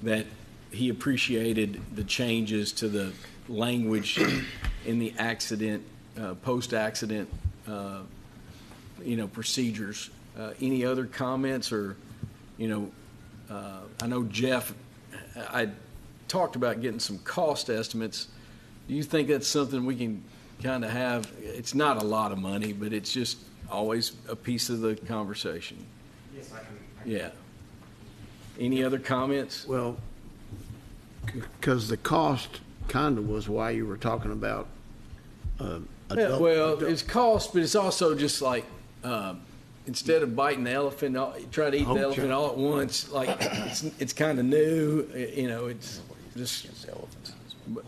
that he appreciated the changes to the language in the accident, post-accident, you know, procedures. Any other comments, or, you know, I know Jeff, I talked about getting some cost estimates. Do you think that's something we can kind of have? It's not a lot of money, but it's just always a piece of the conversation. Yes, I can. Yeah. Any other comments? Well, because the cost kind of was why you were talking about Well, it's cost, but it's also just like, instead of biting the elephant, try to eat the elephant all at once. Like, it's kind of new, you know. It's just.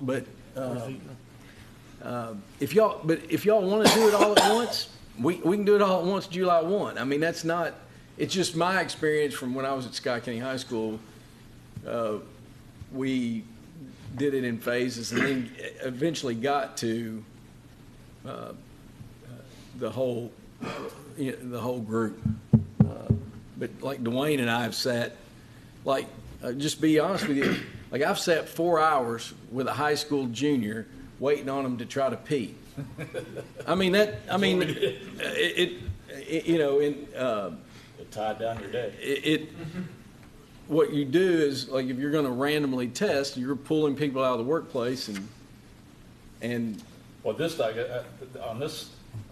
But if y'all want to do it all at once, we can do it all at once July 1. I mean, that's not. It's just my experience from when I was at Scott County High School. We did it in phases, and then eventually got to the whole group. But like Dwayne and I have sat, like, just be honest with you, like I've sat 4 hours with a high school junior waiting on them to try to pee. I mean, It tied down your day. What you do is, like, if you're going to randomly test, you're pulling people out of the workplace and. Well,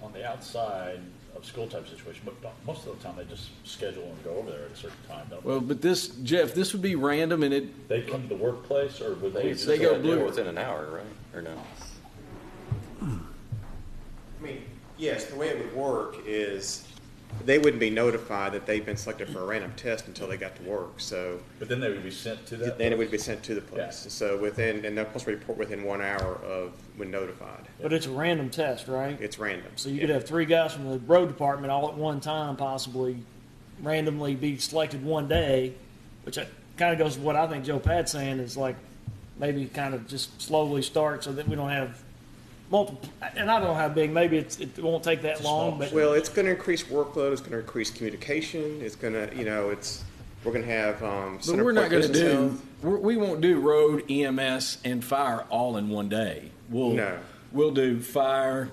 on the outside of school type situation, but most of the time they just schedule and go over there at a certain time, don't they? Well, but Jeff, this would be random, and it. They come to the workplace, or would they? They go blue within an hour, right? Or no? I mean, yes, the way it would work is they wouldn't be notified that they've been selected for a random test until they got to work, so. But then they would be sent to that? Then it place? would be sent to the place. Yeah. So and they're supposed to report within 1 hour of when notified. But it's a random test, right? It's random. So you could have 3 guys from the road department all at one time possibly randomly be selected one day, which kind of goes to what I think Joe Pat's saying is, like, maybe kind of just slowly start so that we don't have multiple, and I don't know how big, maybe it won't take that long, but. Well, it's going to increase workload, it's going to increase communication, it's going to, we're going to have, But we're not going to do. We won't do road, EMS, and fire all in one day. We'll do fire,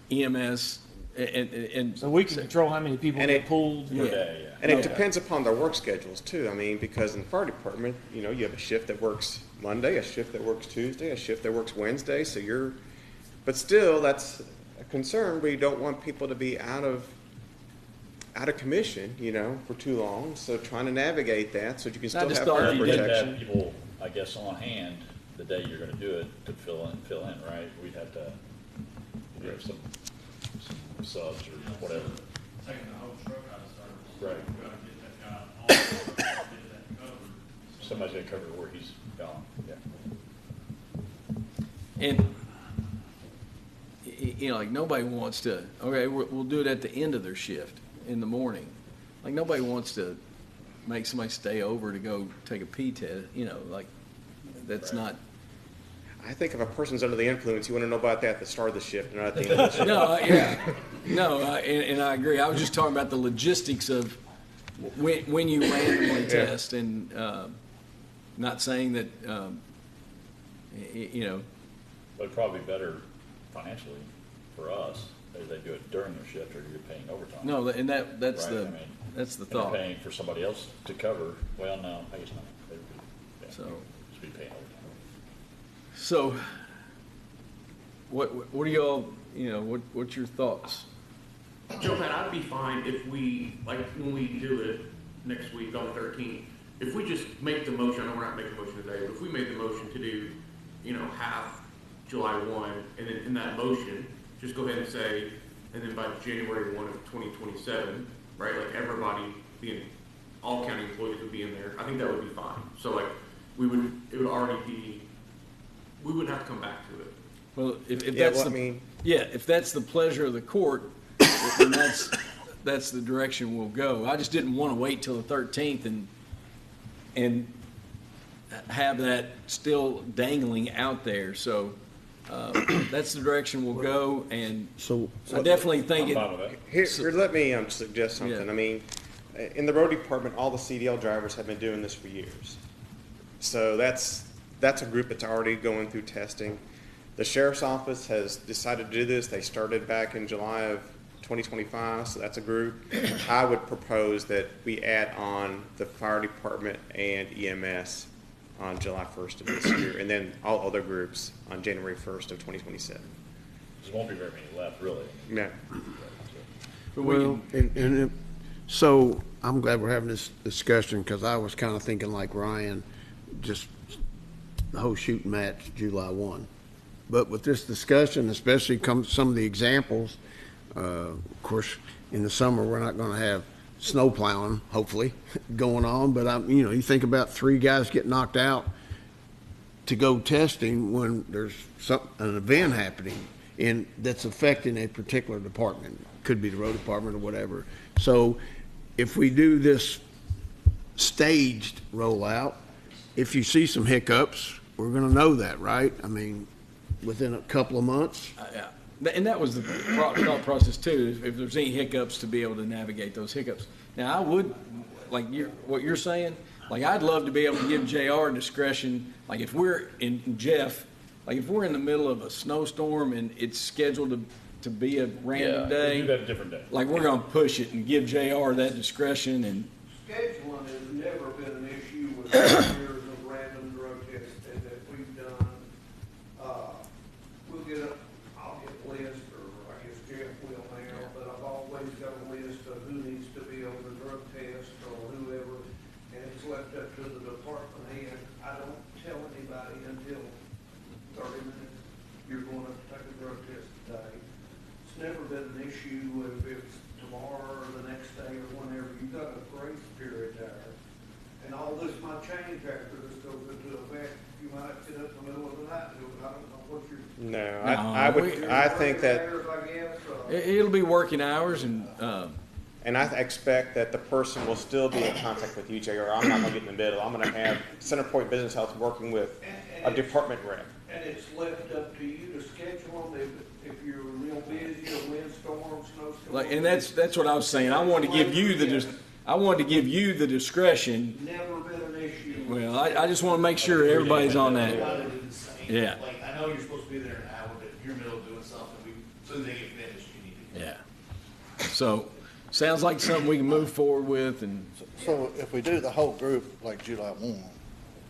EMS, and so we can control how many people get pulled. Per day, yeah. And it depends upon their work schedules too. I mean, because in the fire department, you have a shift that works Monday, a shift that works Tuesday, a shift that works Wednesday. So but still, that's a concern. We don't want people to be out of commission, for too long. So trying to navigate that so you can still have fire You'd have to protection. have people, I guess, on hand the day you're going to do it to fill in, right? We'd have to have some subs or whatever. Taking the whole truck out of service. Right. We gotta get that guy on, get that covered. Somebody's gonna cover where he's gone, yeah. And, you know, like, nobody wants to, okay, we'll do it at the end of their shift in the morning. Like, nobody wants to make somebody stay over to go take a pee test, you know, like, that's Right. not. I think if a person's under the influence, you want to know about that at the start of the shift, not at the end of the shift. No, yeah, no, and I agree. I was just talking about the logistics of when you randomly test, and not saying that, you know. But it'd probably be better financially for us if they do it during their shift or you're paying overtime. No, and that's Right, the I mean, that's the and they're thought. paying for somebody else to cover, well, no, I guess not. They'd be, yeah, So. just be paying overtime. So, what do y'all, you know, what's your thoughts? Joe Pat, I'd be fine if we, like, when we do it next week on the 13th, if we just make the motion, I know we're not making a motion today, but if we made the motion to do, you know, half July 1, and then in that motion, just go ahead and say, and then by January 1 of 2027, right, like everybody being, all county employees would be in there, I think that would be fine. So like, it would already be, we wouldn't have to come back to it. Well, if Yeah, that's well, I mean- if that's the pleasure of the court, then that's the direction we'll go. I just didn't want to wait till the 13th and have that still dangling out there. So that's the direction we'll go, and So, I definitely think I'm it. fine with that. Here, let me suggest something. Yeah. I mean, in the road department, all the CDL drivers have been doing this for years. So that's a group that's already going through testing. The sheriff's office has decided to do this. They started back in July of 2025, so that's a group. I would propose that we add on the fire department and EMS on July 1st of this year, and then all other groups on January 1st of 2027. There won't be very many left, really. Yeah. But we well, so I'm glad we're having this discussion, because I was kind of thinking like Ryan, just the whole shooting match July 1. But with this discussion, especially some of the examples, of course, in the summer, we're not going to have snow plowing, hopefully, going on. But, you think about 3 guys get knocked out to go testing when there's an event happening and that's affecting a particular department. Could be the road department or whatever. So if we do this staged rollout, if you see some hiccups, we're going to know that, right? I mean, within a couple of months. Yeah, and that was the thought process too. If there's any hiccups, to be able to navigate those hiccups. Now, I would, like what you're saying, like I'd love to be able to give JR discretion. Like if we're in Jeff, like if we're in the middle of a snowstorm and it's scheduled to be a random day, do that a different day. like we're going to push it and give JR that discretion. And Scheduling has never been an issue with years of random drug testing that we've done. I'll get a list, or I guess Jeff will now, but I've always got a list of who needs to be on the drug test or whoever, and it's left up to the department head. I don't tell anybody until 30 minutes, you're going to take a drug test today. It's never been an issue if it's tomorrow or the next day or whenever. You've got a grace period there. And all this might change after this goes into effect. You might get up in the middle of the night and do it. I don't know what your. No, No, I think that, I guess, it'll be working hours, and and I expect that the person will still be in contact with you, JR. I'm not going to get in the middle. I'm going to have Center Point Business Health working with a department rep. And it's left up to you to schedule them if you're real busy or windstorm, snowstorm. like, and that's what I was saying. I wanted to give you the discretion. Never been an issue. Well, I just want to make sure everybody's on that. Yeah. Like, I know you're supposed to be there an hour, but if you're in the middle of doing something, as soon as they get finished, you need to. Yeah. So, sounds like something we can move forward with, and So if we do the whole group like July 1,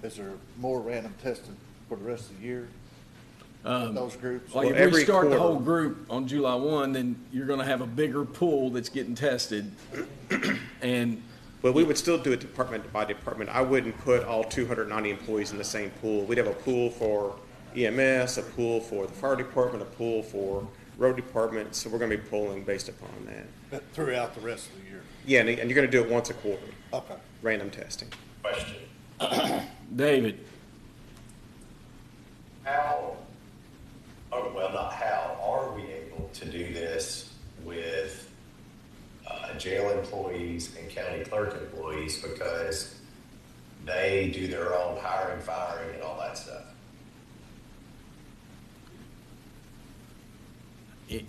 is there more random testing for the rest of the year? Those groups? like if we start the whole group on July 1, then you're going to have a bigger pool that's getting tested, and But we would still do it department by department. I wouldn't put all 290 employees in the same pool. We'd have a pool for EMS, a pool for the fire department, a pool for road department, so we're gonna be pulling based upon that. Throughout the rest of the year. Yeah, and you're gonna do it once a quarter, Okay. random testing. Question. David, How, oh, well, not how, are we able to do this with jail employees and county clerk employees because they do their own hiring, firing, and all that stuff?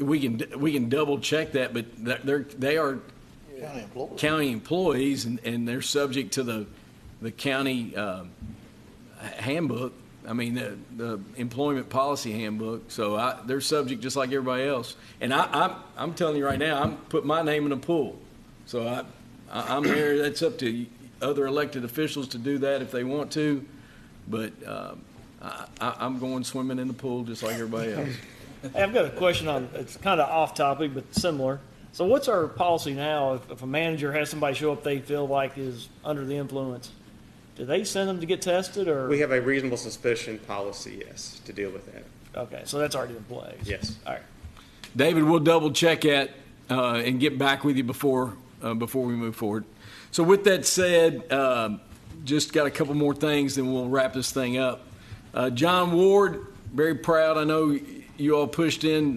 we can double check that, but they are County employees. county employees, and they're subject to the county handbook. I mean, the employment policy handbook. So they're subject just like everybody else. And I'm telling you right now, I'm putting my name in a pool. So I'm there. That's up to other elected officials to do that if they want to. But I'm going swimming in the pool just like everybody else. Hey, I've got a question on, it's kind of off topic, but similar. So what's our policy now if a manager has somebody show up they feel like is under the influence? Do they send them to get tested, or? We have a reasonable suspicion policy, yes, to deal with that. Okay, so that's already in place. Yes. All right. David, we'll double check that and get back with you before we move forward. So with that said, just got a couple more things, then we'll wrap this thing up. John Ward, very proud. I know you all pushed in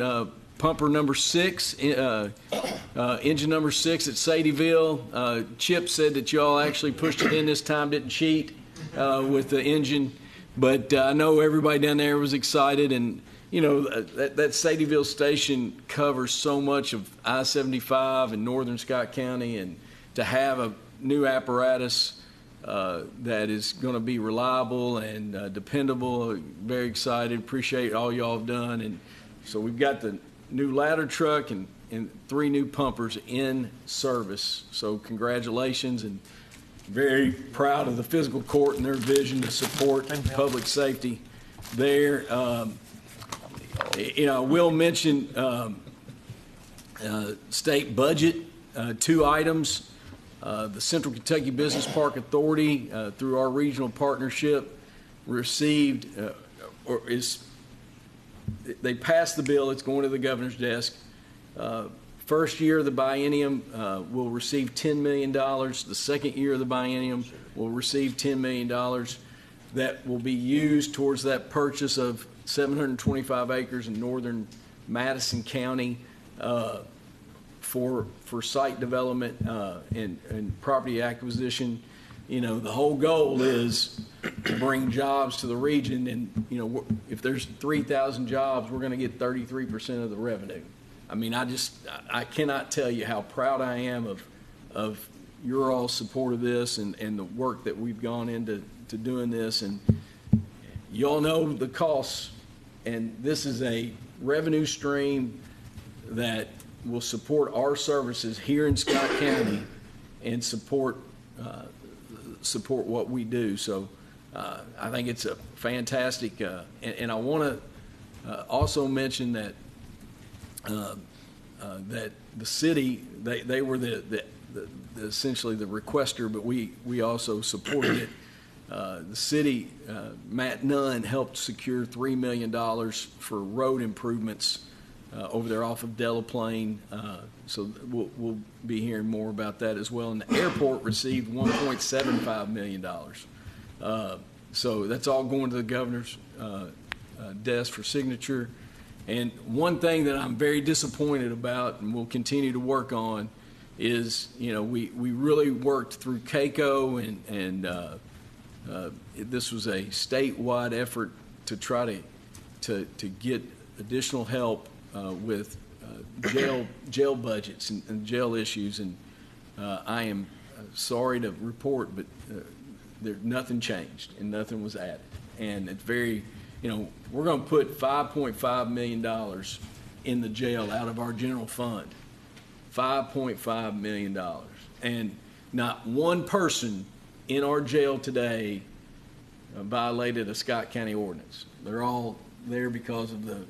pumper number 6, engine number 6 at Sadieville. Chip said that you all actually pushed it in this time, didn't cheat with the engine. But I know everybody down there was excited, and you know that Sadieville station covers so much of I-75 in northern Scott County, and to have a new apparatus that is going to be reliable and dependable, very excited. Appreciate all y'all have done, and so we've got the new ladder truck and 3 new pumpers in service. So congratulations, and very proud of the fiscal court and their vision to support public safety there. You know, I will mention state budget, 2 items. The Central Kentucky Business Park Authority, through our regional partnership, received they passed the bill. It's going to the governor's desk. First year of the biennium will receive $10 million. The second year of the biennium will receive $10 million. That will be used towards that purchase of 725 acres in northern Madison County for site development and property acquisition. You know, the whole goal is to bring jobs to the region, and you know, if there's 3,000 jobs, we're going to get 33% of the revenue. I mean, I cannot tell you how proud I am of your all support of this and the work that we've gone into doing this. And you all know the costs, and this is a revenue stream that will support our services here in Scott County and support what we do. So I think it's a fantastic, and I want to also mention that that the city, they were the essentially the requester, but we also supported it. The city, Matt Nunn helped secure $3 million for road improvements over there off of Delaplane. So we'll be hearing more about that as well. And the airport received $1.75 million. So that's all going to the governor's desk for signature. And one thing that I'm very disappointed about, and we'll continue to work on, is, you know, we really worked through CAECO, and this was a statewide effort to try to get additional help with jail budgets and jail issues. And I am sorry to report, but nothing changed and nothing was added. And it's very, you know, we're going to put $5.5 million in the jail out of our general fund. $5.5 million. And not one person in our jail today violated a Scott County ordinance. They're all there because of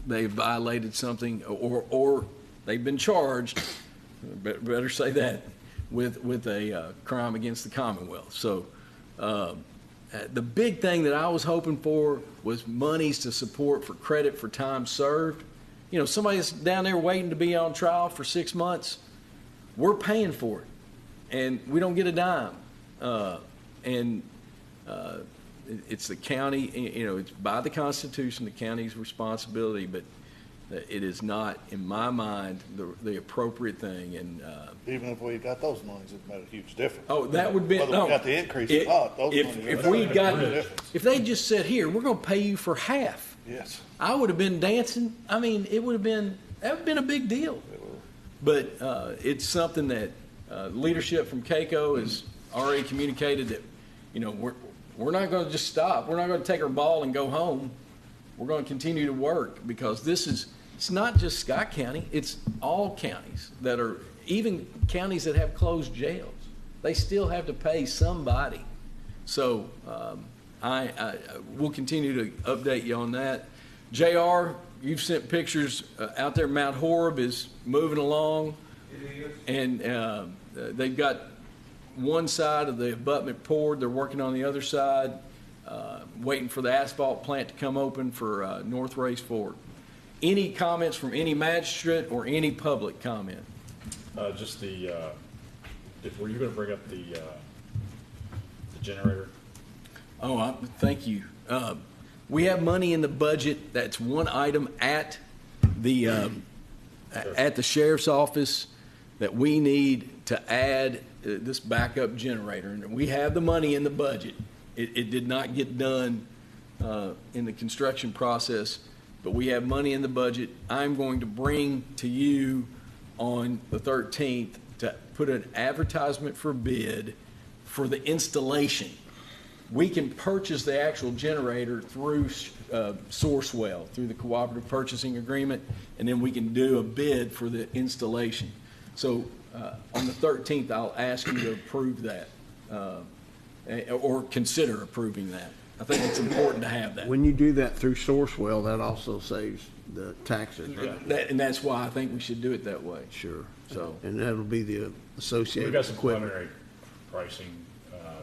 they violated something, or they've been charged, better say that, with a crime against the Commonwealth. So the big thing that I was hoping for was monies to support for credit for time served, somebody's down there waiting to be on trial for 6 months, we're paying for it, and we don't get a dime. It's the county, it's by the Constitution, the county's responsibility, but it is not, in my mind, the appropriate thing. And Even if we got those monies, it made a huge difference. oh, that would be Whether no. we got the increase or not, those monies. If would we make a got, big difference. if they just said, here, we're going to pay you for half, Yes. I would have been dancing. I mean, that would have been a big deal. But it's something that leadership from CAECO has already communicated that, we're not going to just stop. We're not going to take our ball and go home. We're going to continue to work, because it's not just Scott County, it's all counties that are, even counties that have closed jails. They still have to pay somebody. So I will continue to update you on that. JR, you've sent pictures out there. Mount Horeb is moving along, and they've got one side of the abutment poured. They're working on the other side, waiting for the asphalt plant to come open for North Race Ford. Any comments from any magistrate or any public comment? Just were you going to bring up the generator? Oh, thank you. We have money in the budget. That's one item at the sheriff's office that we need to add this backup generator. And we have the money in the budget. It did not get done in the construction process, but we have money in the budget. I'm going to bring to you on the 13th to put an advertisement for bid for the installation. We can purchase the actual generator through Sourcewell, through the cooperative purchasing agreement, and then we can do a bid for the installation. So on the 13th, I'll ask you to approve that, or consider approving that. I think it's important to have that. When you do that through Sourcewell, that also saves the taxes, right? And that's why I think we should do it that way. Sure. So, and that'll be the associated We've got some equipment. preliminary pricing.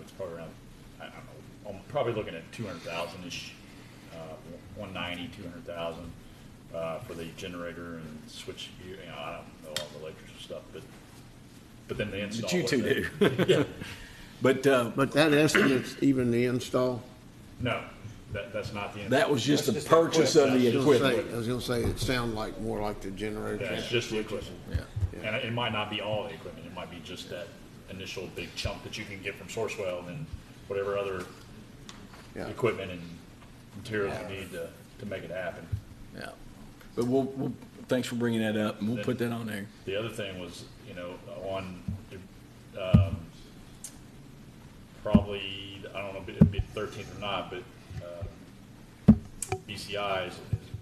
It's probably around, I don't know, I'm probably looking at 200,000-ish, 190, 200,000 for the generator and switch. I don't know all the electrical stuff, but then the install. but you two do. Yeah. But that estimate's even the install? No, that's not the install. That was just the purchase of the equipment. I was gonna say, it sounded like more like the generator. Yeah, it's just the equipment. Yeah. And it might not be all the equipment. It might be just that initial big chunk that you can get from Sourcewell, and then whatever other equipment and materials you need to make it happen. Yeah. But we'll thanks for bringing that up, and we'll put that on there. The other thing was, on probably, I don't know if it'd be the 13th or not, but BCI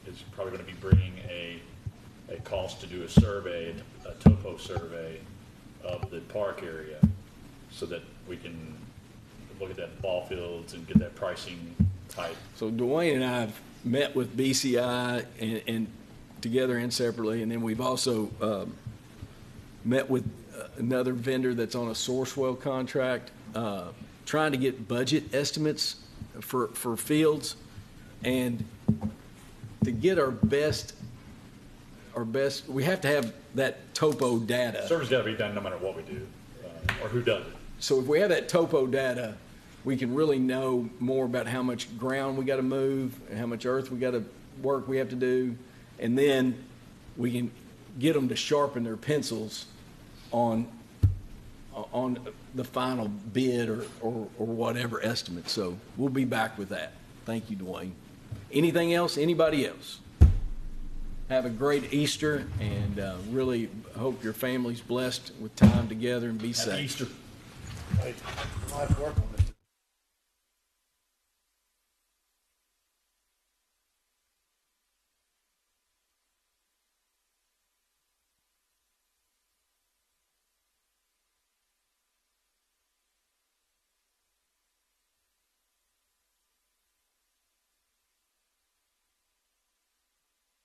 is probably going to be bringing a cost to do a survey, a topo survey of the park area, so that we can look at that ball fields and get that pricing tight. So Dwayne and I have met with BCI and together and separately, and then we've also met with another vendor that's on a Sourcewell contract, trying to get budget estimates for fields, and to get our best, we have to have that topo data. Survey's got to be done no matter what we do, or who does it. So if we have that topo data, we can really know more about how much ground we got to move and how much earth we got to we have to do, and then we can get them to sharpen their pencils on the final bid or whatever estimate. So we'll be back with that. Thank you, Dwayne. Anything else? Anybody else? Have a great Easter, and really hope your family's blessed with time together and be safe. Easter. Hey, nice work on this.